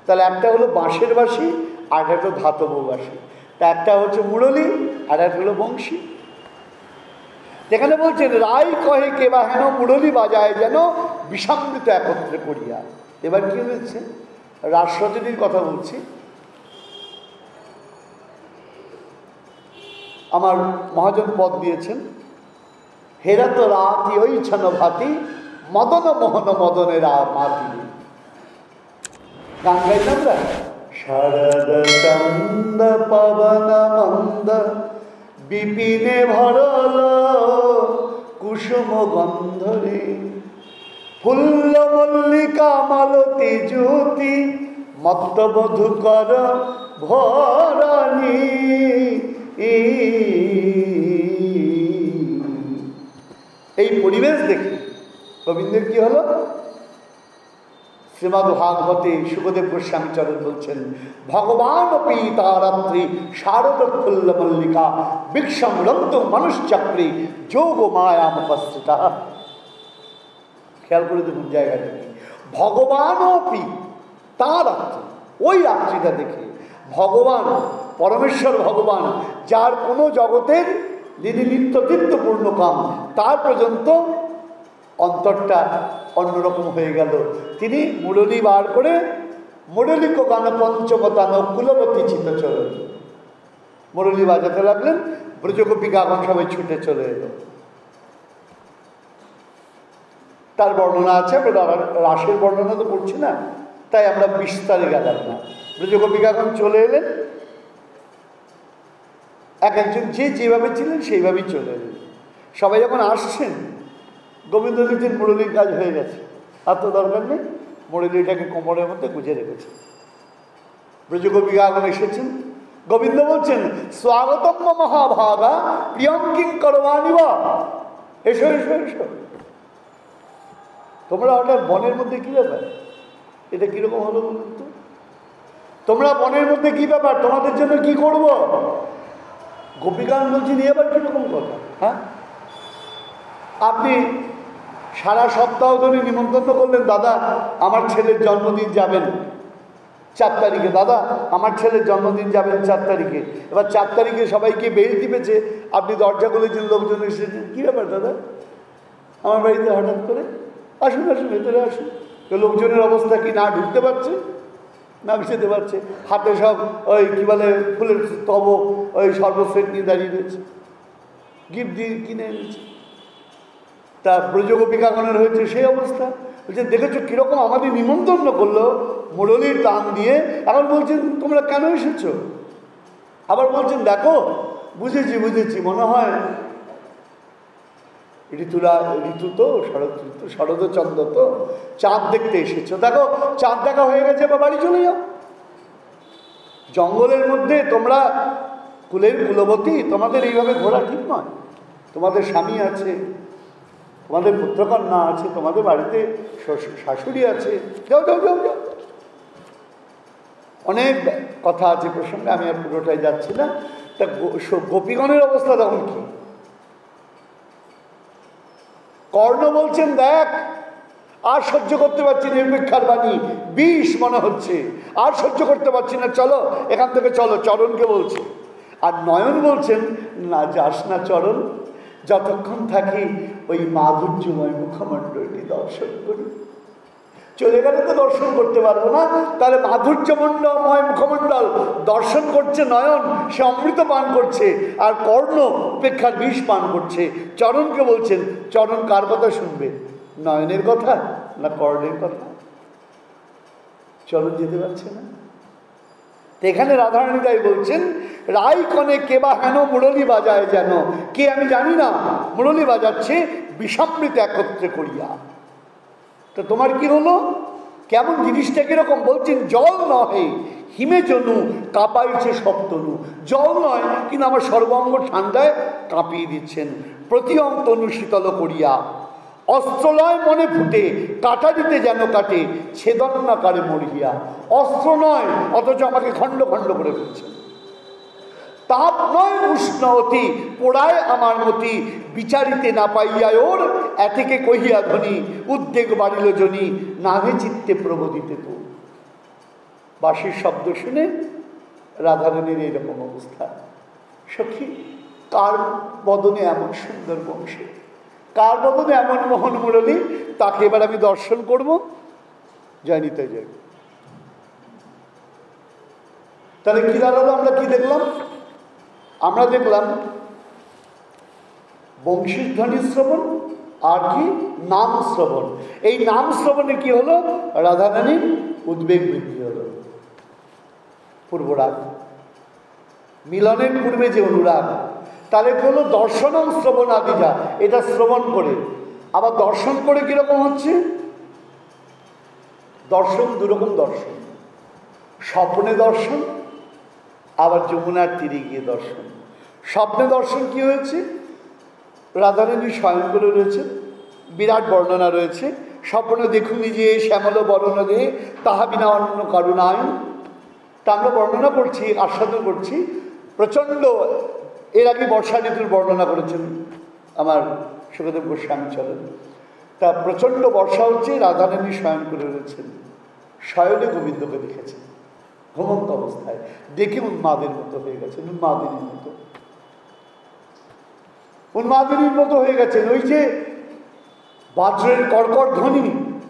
তাহলে একটা হলো বাঁশের বাঁশি আর একটা ধাতব বাঁশি। তা একটা হচ্ছে মুরলী আর একটা হলো বংশী। যেখানে বলছেন রাই কহে কেবা হেন মুরলী বাজায় যেন বিষামৃত একত্রে করিয়া। এবার কি হয়েছে? রাসরজনীর কথা বলছি। আমার মহাজন পদ দিয়েছেন, হেরা তো রাতি ওই ছন ভাতি মদন মোহন মদনের মাতি। গান গাইলাম না, শারদ চন্দ পবন মন্দ বিপিনে ভরল কুসুম গন্ধরে ফুল্ল মল্লিকা মালতী জ্যোতি মত্ত মধুকর ভরণী। এই পরিবেশ দেখে গোবিন্দের কি হলো? শ্রীমদ্ ভাগবতে সুখদেব গোস্বামী চরণ বলছেন, ভগবান পীতারাত্রি শারদ ফুল্ল মল্লিকা বিক্ষম রন্ত মনুষ্চক্রে যোগ মায়া মুপস্থিতা। খেয়াল করে দেখুন জায়গাটা কি? ভগবান তার রাত্রি, ওই রাত্রিটা দেখে ভগবান পরমেশ্বর ভগবান, যার কোনো জগতের যিনি নিত্যতীর্থপূর্ণ কাম, তার পর্যন্ত অন্তরটা অন্যরকম হয়ে গেল। তিনি মুরলী বার করে মুরলীক গান পঞ্চমতান কুলবতী চিত্তচরণ মুরলী বাজাতে লাগলেন। ব্রজগোপিকাগণ সবাই ছুটে চলে এলো। তার বর্ণনা আছে, আমরা রাসের বর্ণনা তো করছি না, তাই আমরা বিস্তারে গেলাম না। ব্রজগোপিকাগণ চলে এলেন, এক একজন যে যেভাবে ছিলেন সেইভাবেই চলে এলেন। সবাই যখন আসছেন, গোবিন্দ দেখছেন মুরলীর কাজ হয়ে গেছে, আর তো দরকার নেই, মুরলীটাকে কোমরের মধ্যে গুঁজে রেখেছে। ব্রজগোপিকাগণ এসেছেন, গোবিন্দ বলছেন, স্বাগতম মহাভাগা প্রিয়ং কিং করবাণী বা, এসো এসো এসো। তোমরা হঠাৎ বনের মধ্যে কি ব্যাপার? এটা কিরকম হলো বলুন তো? তোমরা বনের মধ্যে কি ব্যাপার? তোমাদের জন্য কি করব? গোপীগান বলছেন, এবার কিরকম কথা? হ্যাঁ, আপনি সারা সপ্তাহ ধরে নিমন্ত্রণ করলেন, দাদা আমার ছেলের জন্মদিন যাবেন 4 তারিখে, দাদা আমার ছেলের জন্মদিন যাবেন 4 তারিখে। এবার 4 তারিখে সবাইকে বেল টিপেছে, আপনি দরজা খুলেছেন, লোকজন এসেছেন, কী ব্যাপার দাদা আমার বাড়িতে হঠাৎ করে? আসুন আসুন, ভেতরে আসুন। তো লোকজনের অবস্থা কি? না ঢুকতে পারছে, না যেতে পারছে, হাতে সব ওই কী বলে ফুলের তব, ওই সর্বশ্রেষ্ঠ নিয়ে দাঁড়িয়ে রয়েছে, গিফট দিয়ে কিনে এনেছে। তা ব্রজগোপিকাগণের হয়েছে সেই অবস্থা। বলছে, দেখেছো কীরকম আমাদের নিমন্ত্রণ করলো মুরলীর টান দিয়ে, এখন বলছেন তোমরা কেন এসেছো? আবার বলছেন, দেখো বুঝেছি বুঝেছি, মনে হয় ঋতু তো শরৎ ঋতু, শরৎচন্দ্র তো, চাঁদ দেখতে এসেছো, দেখো চাঁদ দেখা হয়ে গেছে, বা বাড়ি চলে যাও। জঙ্গলের মধ্যে তোমরা কুলের কুলবতী, তোমাদের এইভাবে ঘোরা ঠিক নয়। তোমাদের স্বামী আছে, তোমাদের পুত্রকন্যা আছে, তোমাদের বাড়িতে শাশুড়ি আছে, যাও যাও যাও যাও। অনেক কথা আছে প্রসঙ্গে, আমি আর পুরোটাই যাচ্ছি না। তা গোপীগণের অবস্থা তখন কি? কর্ণ বলছেন, দেখ আর সহ্য করতে পারছি না, নির্বিক্ষার বাণী বিষ মনে হচ্ছে, আর সহ্য করতে পারছি না, চলো এখান থেকে চলো। চরণকে বলছে। আর নয়ন বলছেন, না যাস না চরণ, যতক্ষণ থাকি ওই মাধুর্যময় মুখমণ্ডলটি দর্শন করি। চলে গেলে তো দর্শন করতে পারবো না, তাহলে মাধুর্যময় মুখমণ্ডল দর্শন করছে নয়ন, সে অমৃত পান করছে, আর কর্ণ উপেক্ষার বিষ পান করছে। চরণকে বলছেন, চরণ কার কথা শুনবে, নয়নের কথা না কর্ণের কথা? চরণ যেতে পারছে না। এখানে রাধারানী তাই বলছেন, রাই কনে কেবা হেন মুরলী বাজায় যেন, কে আমি জানি না, মুরলী বাজাচ্ছে বিষামৃত একত্রে করিয়া। তো তোমার কি হলো, কেমন জিনিসটা কিরকম? বলছেন জল নহে হিমে জনু কাঁপাইছে সপ্তনু। জল নয়, কিন্তু আমার সর্বাঙ্গ ঠান্ডায় কাঁপিয়ে দিচ্ছেন। প্রতি অন্তনু শীতল করিয়া, অস্ত্রলয় মনে ফুটে কাটা দিতে যেন কাটে, ছেদন না কারে মরিয়া। অস্ত্র নয়, অথচ আমাকে খণ্ড খণ্ড করে ফেলছেন। তাপ নয় উষ্ণ অতি, পোড়ায় আমার মতি, বিচারিতে না পাইয়া ওর এতেকে কহিয়া ধ্বনি, উদ্বেগ বাড়িল জনি, নাভে চিত্তে প্রবোধিতে তো। বাঁশির শব্দ শুনে রাধারানীর এইরকম অবস্থা। সখী, কার বদনে এমন সুন্দর বংশী, কার বদনে এমন মোহন মুরলী, তাকে এবার আমি দর্শন করব। যাইনি তাই যাই। তাহলে কি দাঁড়ালো? আমরা কি দেখলাম? আমরা দেখলাম বংশীর ধ্বনি শ্রবণ আর কি নাম শ্রবণ। এই নাম শ্রবণে কি হলো? রাধারানীর উদ্বেগ বৃদ্ধি হলো। পূর্বরাগ, মিলনের পূর্বে যে অনুরাগ, তাহলে কি হলো? দর্শনম শ্রবণ আদিজা, এটা শ্রবণ করে। আবার দর্শন করে কিরকম হচ্ছে? দর্শন দুরকম দর্শন, স্বপ্নে দর্শন, আবার যমুনার তীরে গিয়ে দর্শন। স্বপ্নে দর্শন কি হয়েছে? রাধারানী স্বয়ং করে রয়েছে, বিরাট বর্ণনা রয়েছে। স্বপ্নে দেখুনি যে শ্যামল বর্ণনা দিয়ে তাহা বিনা অন্য করুণায়ন, তা আমরা বর্ণনা করছি, আস্বাদন করছি। প্রচণ্ড, এর আগে বর্ষা ঋতুর বর্ণনা করেছেন আমার সুখদেব গোস্বামী চরণ। তা প্রচণ্ড বর্ষা হচ্ছে, রাধারানী শয়ন করে রয়েছেন, শয়নে গোবিন্দকে দেখেছেন ঘুমন্ত অবস্থায়, দেখে উন্মাদের মতো হয়ে গেছেন, উন্মাদিনীর মতো, উন্মাদিনীর মতো হয়ে গেছেন। ওই যে বাজ্রের কর্কট ধ্বনি,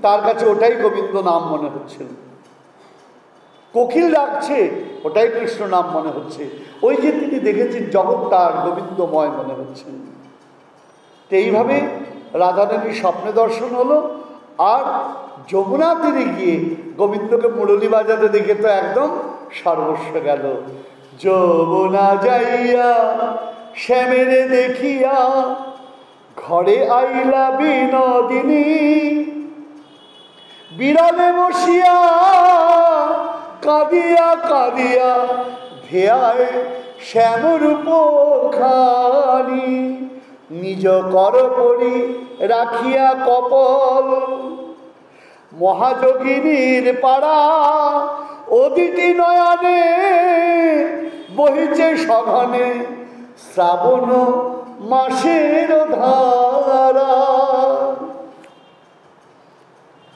তার কাছে ওটাই গোবিন্দ নাম মনে হচ্ছে। কোকিল ডাকছে, ওটাই কৃষ্ণ নাম মনে হচ্ছে। ওই যে তিনি দেখেছেন জগৎ তার গোবিন্দময় মনে হচ্ছেন। তো এইভাবে রাধারানীর স্বপ্নে দর্শন হলো। আর যমুনা তীরে গিয়ে গোবিন্দকে মুরলী বাজাতে দেখে তো একদম সর্বস্ব গেল। যমুনা যাইয়া শ্যামেরে দেখিয়া, ঘরে আইলা বিনোদিনী, বিড়ালে বসিয়া কাঁদিয়া কাঁদিয়া ধেয়ায় শ্যামরূপ খানি, নিজ কর পরি রাখিয়া কপল, মহাযোগিনীর পাড়া অদিতি নয়নে বহিছে সঘনে, শ্রাবণ মাসের ধারা।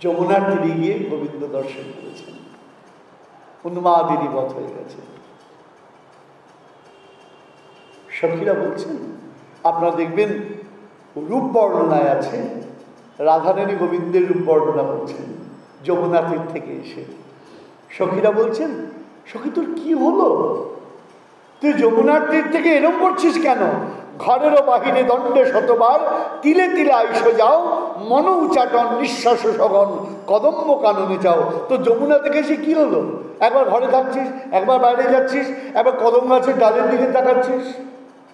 যমুনার তীরে গিয়ে গোবিন্দ দর্শন করেছেন, উন্মাদিনী বধ হয়ে গেছে। সখীরা বলছেন, আপনারা দেখবেন রূপ বর্ণনায় আছে, রাধারানী গোবিন্দের রূপ বর্ণনা করছেন যমুনা তীর থেকে এসে। সখীরা বলছেন, সখী তোর কি হলো? তুই যমুনার তীর থেকে এরম করছিস কেন? ঘরেরও বাহিরে দণ্ডে শতবার, তিলে তিলে আইস যাও, মন উচাটন নিঃশ্বাস সগন, কদম্ব কাননে যাও। তো যমুনা থেকে এসে কি হলো? একবার ঘরে থাকছিস, একবার বাইরে যাচ্ছিস, একবার কদম গাছের ডালের দিকে তাকাচ্ছিস,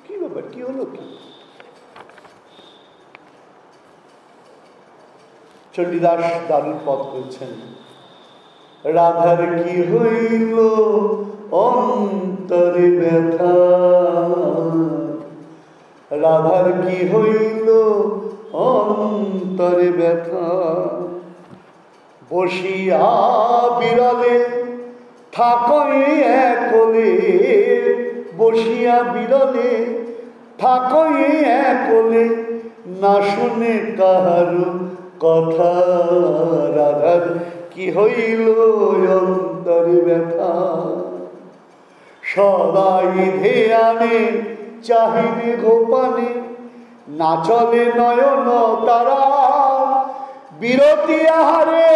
কি ব্যাপার, কি হলো কি? চণ্ডীদাস দারুণ পদ করেছেন, রাধার কি হইল অন্তরে ব্যথা, রাধার কি হইল অন্তরে ব্যথা, বসিয়া বিরলে থাকই একলে, বসিয়া বিরলে থাকই একলে, না শুনে কাহার কথা, রাধার কি হইল অন্তরে ব্যথা, সদাই ধ্যানে চাহিবে গোপানে, না চলে নয়ন তারা বিরতি আহারে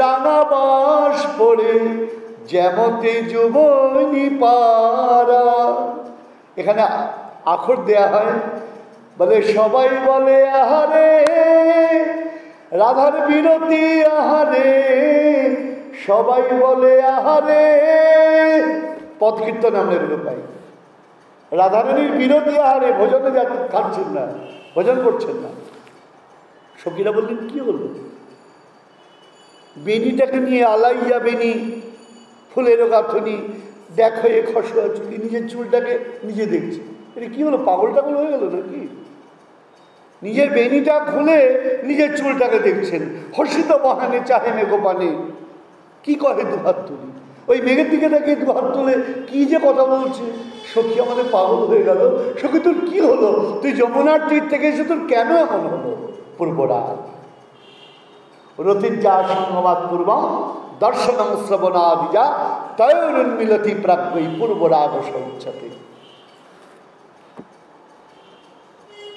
রাঙাবাস পড়ে যেমতে যুবনী পারা। এখানে আখর দেয়া হয়, বলে সবাই বলে আহারে রাধার বিরতি আহারে, সবাই বলে আহারে। পদ কীর্তন আমরা এগুলো পাই। রাধারানীর বিরতি আহারে, ভোজনে খাচ্ছেন না, ভোজন করছেন না। সখীরা বললেন কি হলো? বেনিটাকে নিয়ে আলাইয়া বেনি ফুলের গাঁথনি, দেখো এ খসুয়া চুলি, নিজের চুলটাকে নিজে দেখছে। এটা কি হলো? পাগল টাগল হয়ে গেল নাকি? নিজের বেনিটা খুলে নিজের চুলটাকে দেখছেন। হর্ষিত বহানে চাহেনে গোপানে, কি করে দুহাত তুলি, ওই মেঘের দিকে দেখে দুহাত তুলে কি যে কথা বলছে। সখী আমাদের পাগল হয়ে গেল। সখী তোর কি হলো? তুই যমুনার তীর থেকে এসে তোর কেন এমন হলো? পূর্বরাগ রতির যা সংবাদ পূর্বম দর্শনম শ্রবণাদিজা তয়োরুন্মিলতি প্রাজ্ঞই পূর্বরাগ সৌচ্ছতে।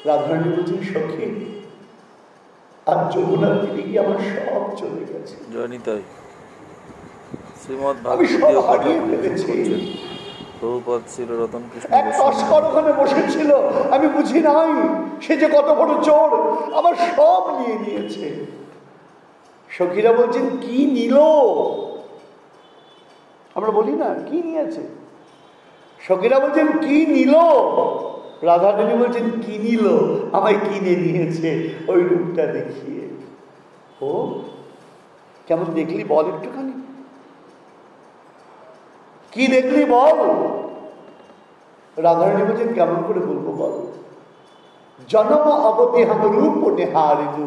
রাধারানী বলছেন সখী আর যমুনার তীরে গিয়ে আমার সব চলে গেছে। জয়নিতাই শ্রীমদ্ আমি সব হারিয়ে ফেলেছি। প্রভুপাদ শ্রী রতন কৃষ্ণ এক তস্কর ওখানে বসেছিল, আমি বুঝি নাই সে যে কত বড় চোর, আবার সব নিয়ে নিয়েছে। সখীরা বলছেন কি নিল? আমরা বলি না কি নিয়েছে? সখীরা বলছেন কি নিল? রাধারানী বলছেন কি নিল? আমায় কিনে নিয়েছে ওই রূপটা দেখিয়ে। ও কেমন দেখলি বল একটুখানি, কি দেখলি বল? রাধারানী বলছেন কেমন করে বলবো বল? জন্ম অবধি হাম রূপ নেহারিনু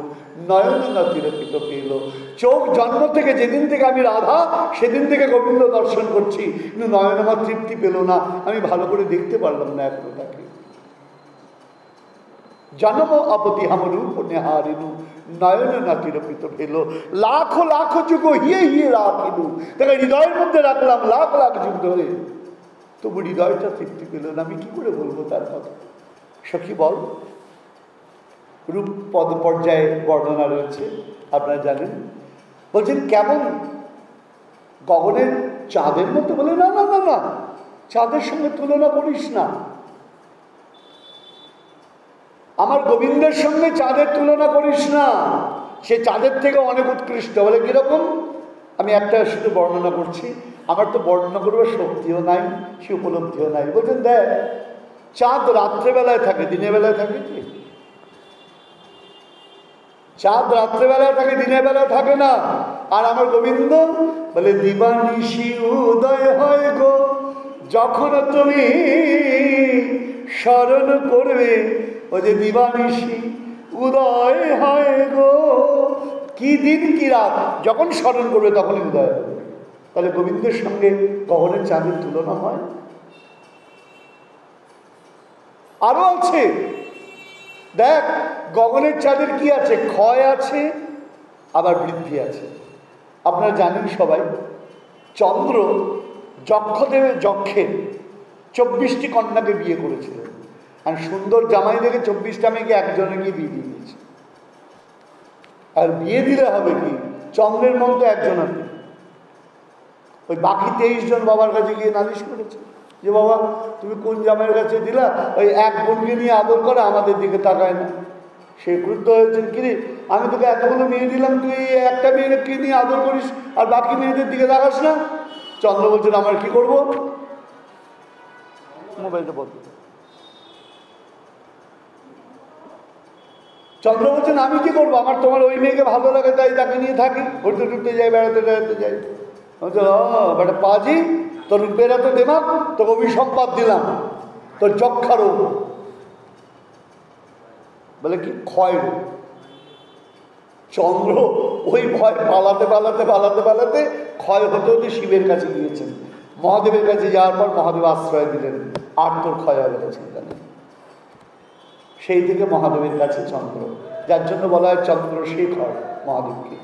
নয়ন নতিরপিত পেল। চোখ জন্ম থেকে যেদিন থেকে আমি রাধা সেদিন থেকে গোবিন্দ দর্শন করছি, কিন্তু নয়ন আমার তৃপ্তি পেল না, আমি ভালো করে দেখতে পারলাম না এখনো তাকে। জন্ম অবধি হাম রূপ নেহারিনু নয়ন নতিরপিত পেল। লাখো লাখো যুগ হিয়ে হিয়ে রাখিনু, তাকে হৃদয়ের মধ্যে রাখলাম লাখ লাখ যুগ ধরে, তবু হৃদয়টা তৃপ্তি পেল না। আমি কি করে বলবো তার কথা? সখী বল। রূপ পদ পর্যায়ে বর্ণনা রয়েছে, আপনারা জানেন। বলছেন কেমন? গগনের চাঁদের মতো? বলে না না না না, চাঁদের সঙ্গে তুলনা করিস না, আমার গোবিন্দের সঙ্গে চাঁদের তুলনা করিস না, সে চাঁদের থেকে অনেক উৎকৃষ্ট। বলে কিরকম? আমি একটা শুধু বর্ণনা করছি, আমার তো বর্ণনা করবার শক্তিও নাই, সে উপলব্ধিও নাই। বলছেন দেখ, চাঁদ রাত্রেবেলায় থাকে, দিনের বেলায় থাকে কি? চাঁদ রাত্রেবেলায় থাকে, দিনের বেলায় থাকে না। আর আমার গোবিন্দ বলে দিবানিশি উদয় হয় গো, যখন তুমি স্মরণ করবে। ও যে দিবানিশি উদয় হয় গো, কি দিন কি রাত, যখন স্মরণ করবে তখনই উদয় হবে। তাহলে গোবিন্দের সঙ্গে গগনের চাঁদের তুলনা হয়? আরো আছে দেখ, গগনের চাঁদের কি আছে? ক্ষয় আছে, আবার বৃদ্ধি আছে। আপনারা জানেন সবাই, চন্দ্র যক্ষদেবের যক্ষে 24টি কন্যাকে বিয়ে করেছিলেন, আর সুন্দর জামাই দেখে 24টা মেয়েকে একজনে গিয়ে বিয়ে দিয়ে দিয়েছে। আর বিয়ে দিলে হবে কি? চন্দ্রের মন তো একজন আছে, ওই বাকি 23 জন বাবার কাছে গিয়ে নালিশ করেছে যে বাবা তুমি কোন জামাইয়ের কাছে দিলা, ওই এক বোনকে নিয়ে আদর করে, আমাদের দিকে তাকায় না। সে ক্রুদ্ধ হয়েছেন, কিরে আমি তোকে এতগুলো মেয়ে দিলাম, তুই একটা মেয়েকে নিয়ে আদর করিস আর বাকি মেয়েদের দিকে তাকাস না। চন্দ্র বলছেন আমার কি করবো? মোবাইলটা বন্ধ। চন্দ্র বলছেন আমি কি করবো, আমার তোমার ওই মেয়েকে ভালো লাগে তাই তাকে নিয়ে থাকি, ঘুরতে ঘুরতে যাই, বেড়াতে বেড়াতে যাই। বলছে বেটা পাজি, তোর রূপের এত দেমাগ, তোকে অভিসম্পাদ দিলাম, তোর যক্ষার বলে কি ক্ষয় রূপ। চন্দ্র ওই ভয় পালাতে পালাতে পালাতে পালাতে ক্ষয় হতে হতে শিবের কাছে গিয়েছেন। মহাদেবের কাছে যাওয়ার পর মহাদেব আশ্রয় দিলেন, আর তোর ক্ষয় হবে না, চিন্তা নেই। সেই থেকে মহাদেবের কাছে চন্দ্র, যার জন্য বলা হয় চন্দ্রশেখর মহাদেবকে।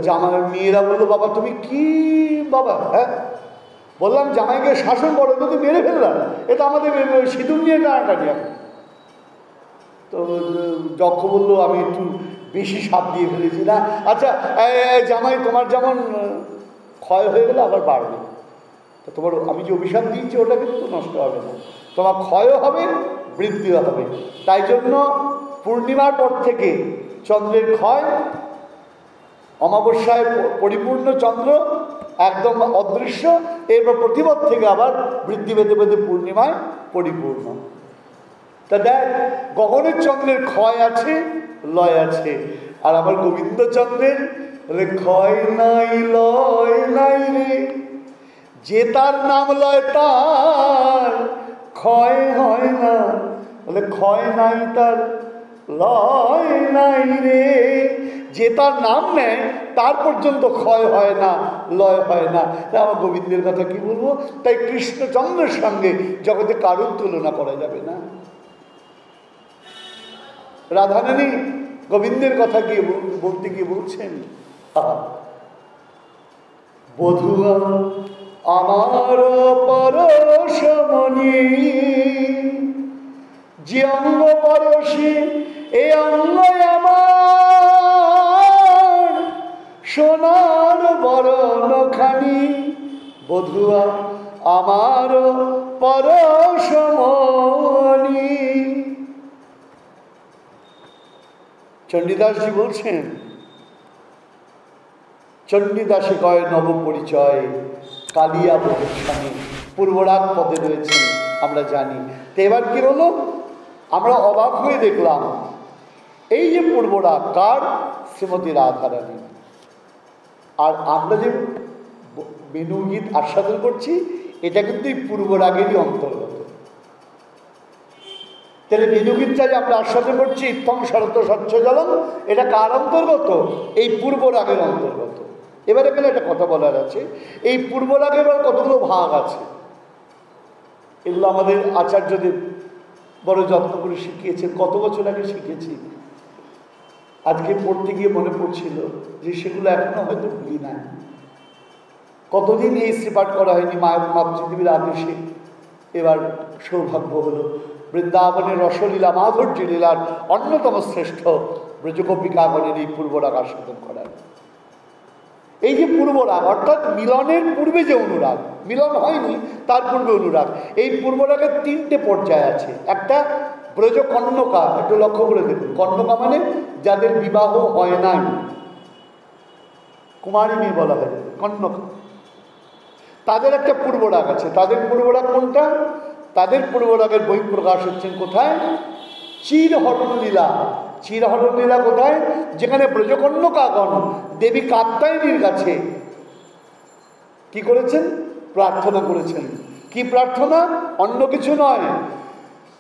জামাই মেয়েরা বললো বাবা তুমি কি বাবা, হ্যাঁ বললাম জামাইকে শাসন করো, তো মেরে ফেললাম, এটা আমাদের সিঁদুর নিয়ে টানাটানি। এখন যক্ষ বললো আমি একটু বেশি সাপ দিয়ে ফেলেছি না, আচ্ছা জামাই তোমার যেমন ক্ষয় হয়ে গেলে আবার বাড়বে, তো তোমার আমি যে অভিশাপ দিয়েছি ওটা কিন্তু নষ্ট হবে না, তোমার ক্ষয়ও হবে বৃদ্ধিও হবে। তাই জন্য পূর্ণিমার পর থেকে চন্দ্রের ক্ষয়, অমাবস্যায় পরিপূর্ণ চন্দ্র একদম অদৃশ্য, এরপর প্রতিপদ থেকে আবার বৃদ্ধি পেতে পেতে পূর্ণিমায় পরিপূর্ণ। তা দেখ গগনের চন্দ্রের ক্ষয় আছে, লয় আছে, আর আমার গোবিন্দচন্দ্রের ক্ষয় নাই লয় নাই রে, যে তার নাম লয় তার ক্ষয় হয় না, বলে ক্ষয় নাই তার লয় নাই রে, যে তার নাম নেয় তার পর্যন্ত ক্ষয় হয় না, লয় হয় না। আমার গোবিন্দের কথা কি বলবো, তাই কৃষ্ণচন্দ্রের সঙ্গে জগতে কারোর তুলনা করা যাবে না। রাধারানী গোবিন্দের কথা গিয়ে বলতে গিয়ে বলছেন, বধুয়া আমার পরশমণি, যে অঙ্গ পরশে এ অঙ্গ আমার, সোনার বরণখানি বধুয়া আমার পরশমণি। চণ্ডীদাসজি বলছেন, চণ্ডীদাসে কয় নব পরিচয়, কালিয়া বোধের স্বামী, পূর্বরাগ পদে রয়েছেন আমরা জানি। তো এবার কি হলো, আমরা অবাক হয়ে দেখলাম এই যে পূর্বরাগ কার, শ্রীমতী রাধারানী, আর আমরা যে বেণুগীত আস্বাদন করছি এটা কিন্তু এই পূর্বরাগেরই অন্তর্গত। তাহলে বেণুগীতটা যে আমরা আস্বাদন করছি ইত্থং শরত স্বচ্ছ জলম, এটা কার অন্তর্গত, এই পূর্বরাগের অন্তর্গত। এবার এখানে একটা কথা বলার আছে, এই পূর্বরাগের এবার কতগুলো ভাগ আছে, এগুলো আমাদের আচার্যদেব বড় যত্ন করে শিখিয়েছেন, কত বছর আগে শিখেছি, আজকে পড়তে গিয়ে মনে পড়ছিল যে সেগুলো এখনো হয়তো ভুলি না। কতদিন এই শ্রীপাঠ করা হয়নি মাতৃদেবীর আদেশে, এবার সৌভাগ্য হলো বৃন্দাবনের রসলীলা মাধুর্য লীলার অন্যতম শ্রেষ্ঠ ব্রজগোপিকাগণের এই পূর্বরাগ আস্বাদন করার। এই যে পূর্বরাগ অর্থাৎ মিলনের পূর্বে যে অনুরাগ, মিলন হয়নি তার পূর্বে অনুরাগ, এই পূর্বরাগের তিনটে পর্যায় আছে। একটা ব্রজ কন্যকা, একটু লক্ষ্য করে দেখুন, কন্যকা মানে যাদের বিবাহ হয় নাই, কুমারী মেয়ে বলা হয় কন্যকা, তাদের একটা পূর্বরাগ আছে। তাদের পূর্বরাগ কোনটা, তাদের পূর্বরাগের বহিঃপ্রকাশ হচ্ছেন কোথায়, চিরহরণ লীলা। চিরহরণ লীলা কোথায়, যেখানে ব্রজকন্যকাগণ দেবী কাত্যায়নীর কাছে কি করেছেন, প্রার্থনা করেছেন। কি প্রার্থনা, অন্য কিছু নয়,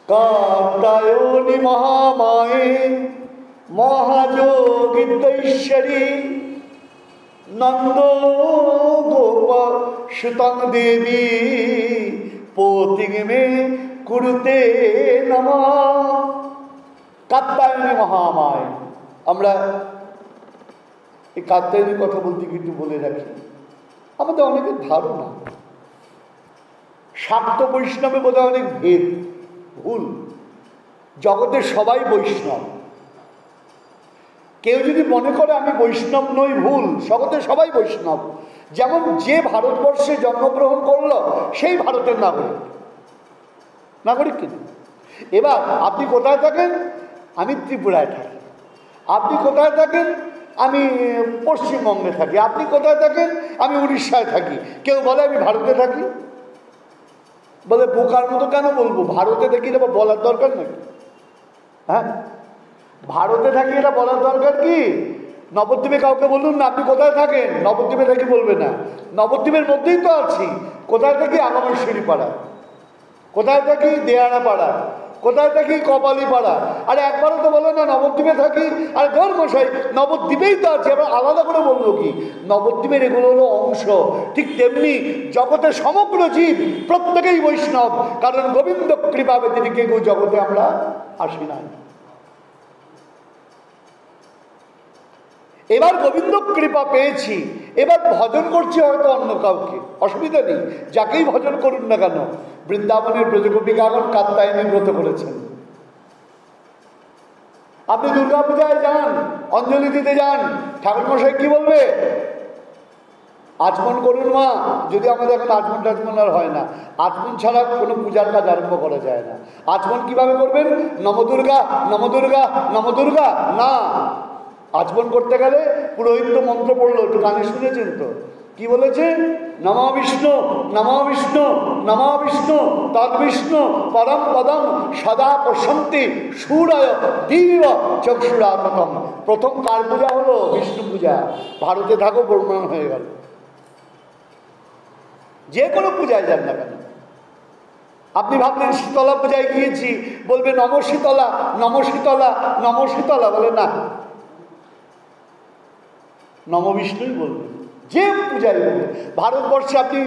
কাত্যায়নী মহামায়ে মহাযোগীশ্বরী নন্দ গোপ সুতং দেবী পতিং মে কুরুতে নমঃ। কাত্যায়নী মহামায়, আমরা এই কাত্যায়নীর কথা বলতে কিন্তু বলে রাখি, আমাদের অনেকের ধারণা শাক্ত বৈষ্ণবে বোধহয় অনেক ভেদ, ভুল। জগতের সবাই বৈষ্ণব, কেউ যদি মনে করে আমি বৈষ্ণব নই, ভুল। জগতের সবাই বৈষ্ণব। যেমন যে ভারতবর্ষে জন্মগ্রহণ করলো সেই ভারতের নাগরিক, নাগরিক কিন্তু। এবার আপনি কোথায় থাকেন, আমি ত্রিপুরায় থাকি, আপনি কোথায় থাকেন, আমি পশ্চিমবঙ্গে থাকি, আপনি কোথায় থাকেন, আমি উড়িষ্যায় থাকি। কেউ বলে আমি ভারতে থাকি, বলে বোকার মতো কেন বলবো, ভারতে থাকি এটা বলার দরকার নাকি? হ্যাঁ, ভারতে থাকি এটা বলার দরকার কি? নবদ্বীপে কাউকে বলুন না আপনি কোথায় থাকেন, নবদ্বীপে থাকি বলবে না। নবদ্বীপের মধ্যেই তো আছি। কোথায় থাকি, আগামেশ্বরী পাড়া, কোথায় থাকি, দেয়ানা পাড়া, কোথায় থাকি, কপালি পাড়া। আরে একবারও তো বলো না নবদ্বীপে থাকি, আর ঘর মশাই নবদ্বীপেই তো আছে, আবার আলাদা করে বলবো কি? নবদ্বীপের এগুলো হলো অংশ। ঠিক তেমনি জগতের সমগ্র জীব প্রত্যেকেই বৈষ্ণব, কারণ গোবিন্দ কৃপা ব্যতিরেকে কেউ জগতে আমরা আসি না। এবার গোবিন্দ কৃপা পেয়েছি, এবার ভজন করছি হয়তো অন্য কাউকে, অসুবিধা নেই, যাকেই ভজন করুন না কেন। বৃন্দাবনের ব্রজগোপিকাগণ কাত্যায়নী ব্রত করেছেন, আপনি দুর্গা পূজায় যান, অঞ্জলি দিতে যান, ঠাকুরমশাই কি বলবে? আচমন করুন মা। যদি আমাদের এখন আচমন টাচমন আর হয় না, আচমন ছাড়া কোনো পূজার কাজ আরম্ভ করা যায় না। আচমন কিভাবে করবেন? নবদুর্গা নবদুর্গা নবদুর্গা না, আচমন করতে গেলে পুরোহিত মন্ত্র পড়লো, একটু গানে শুনেছেন তো কি বলেছে? নমঃ বিষ্ণু নমঃ বিষ্ণু নমঃ বিষ্ণু তদ্বিষ্ণু পরম পদম সদা পশ্যন্তি সূরয় দিব্য চক্ষুরা প্রথম। প্রথম কার পূজা হলো? বিষ্ণু পূজা। ভারতে থাকো প্রমাণ হয়ে গেল। যে কোনো পূজায় যান না কেন, আপনি ভাবলেন শীতলা পূজায় গিয়েছি, বলবে নম শীতলা নম শীতলা নম শীতলা, বলে না, নম বিষ্ণুই বলবেন। যে পূজায় বলবেন। ভারতবর্ষে আপনি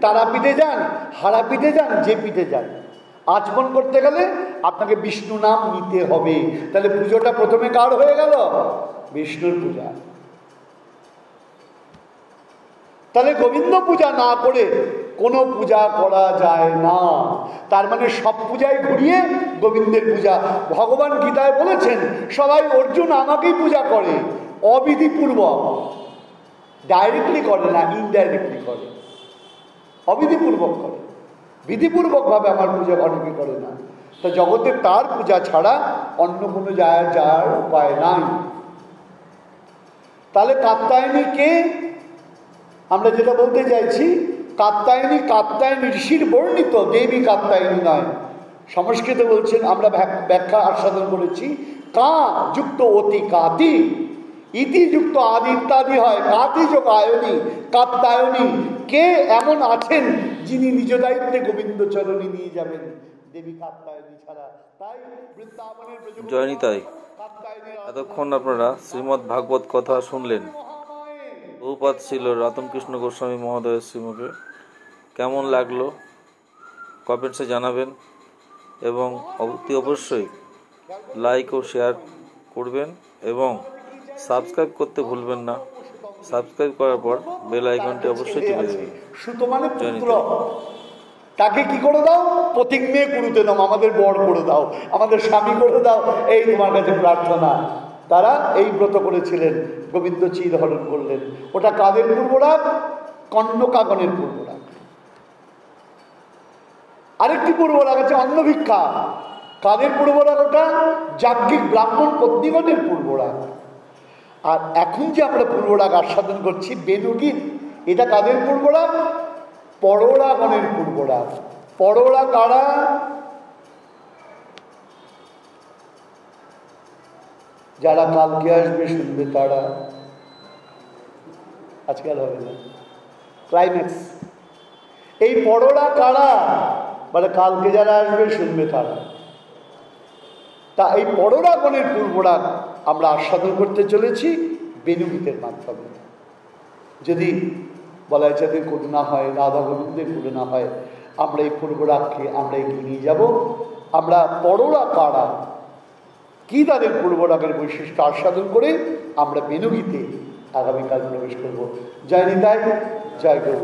তারাপীঠে যান, হারাপীঠে যান, যে পীঠে যান, আচমন করতে গেলে আপনাকে বিষ্ণু নাম নিতে হবে। তাহলে পুজোটা প্রথমে কার হয়ে গেল? বিষ্ণুর পূজা। তাহলে গোবিন্দ পূজা না করে কোনো পূজা করা যায় না। তার মানে সব পূজায় ঘুরিয়ে গোবিন্দের পূজা। ভগবান গীতায় বলেছেন সবাই অর্জুন আমাকেই পূজা করে, অবিধিপূর্বক, ডাইরেক্টলি করে না, ইনডাইরেক্টলি করে, অবিধিপূর্বক করে। বিধিপূর্বকভাবে আমার পূজা অনেকে করে না। তা জগতে তার পূজা ছাড়া অন্য কোনো যাওয়ার উপায় নাই। তাহলে কাত্যায়নী কে? আমরা যেটা বলতে চাইছি, কাত্যায়নী কাত্যায়নী ঋষির বর্ণিত, দেবী কাত্যায়নী নয়। সংস্কৃতে বলছেন, আমরা ব্যাখ্যা আস্বাদন করেছি, কা যুক্ত অতি কাতি, ইতি যুক্ত আদি ইত্যাদি হয়, কাতি যোগ আয়নী কাত্যায়নী। কে এমন আছেন যিনি নিজ দায়িত্বে গোবিন্দ চরণে নিয়ে যাবেন দেবী কাত্যায়নী ছাড়া? তাই বৃন্দাবনের জয়নিতাই। এতক্ষণ আপনারা শ্রীমদ্ ভাগবত কথা শুনলেন। বহুপাত ছিল রতনকৃষ্ণ গোস্বামী মহোদয়ের শ্রীমুখে। কেমন লাগলো কমেন্টসে জানাবেন এবং অতি অবশ্যই লাইক ও শেয়ার করবেন এবং সাবস্ক্রাইব করতে ভুলবেন না। সাবস্ক্রাইব করার পর বেল আইকনটি অবশ্যই টিপে দেবেন। সুতো মানে পুত্র, তাকে কি করে দাও? পথিক মেয়ে কুরুতে নাম, আমাদের বর করে দাও, আমাদের স্বামী করে দাও, এই তোমার কাছে প্রার্থনা। তারা এই ব্রত করেছিলেন, গোবিন্দ চির হরণ করলেন। ওটা কাদের পূর্বরাগ? কন্যকাগণের পূর্বরাগ। আরেকটি পূর্বরাগ আছে অন্নভিক্ষা। কাদের পূর্বরাগ ওটা? যাজ্ঞিক ব্রাহ্মণ পত্নীগণের পূর্বরাগ। আর এখন যে আমরা পূর্বরাগ আস্বাদন করছি বেনুগীত, এটা কাদের পূর্বরাগ? পরোরাগণের পূর্বরাগ। পরোরা কারা? যারা কালকে আসবে শুনবে তারা, আজকাল হবে না, ক্লাইম্যাক্স। এই পরোরা কারা? মানে কালকে যারা আসবে শুনবে তারা। তা এই পরোরাগণের পূর্বরাগ আমরা আস্বাদন করতে চলেছি বেনুগীতের মাধ্যমে। যদি বলা যাদের করুণা হয়, রাধা গোবিন্দের করুণা হয়, আমরা এই পূর্বরাগকে আমরা এগিয়ে নিয়ে যাব। আমরা পরোরা কারা, কি তাদের পূর্বরাগের বৈশিষ্ট্য আস্বাদন করে আমরা বেনুগীতে আগামীকাল প্রবেশ করব। জয় নিতাই, জয় গৌর।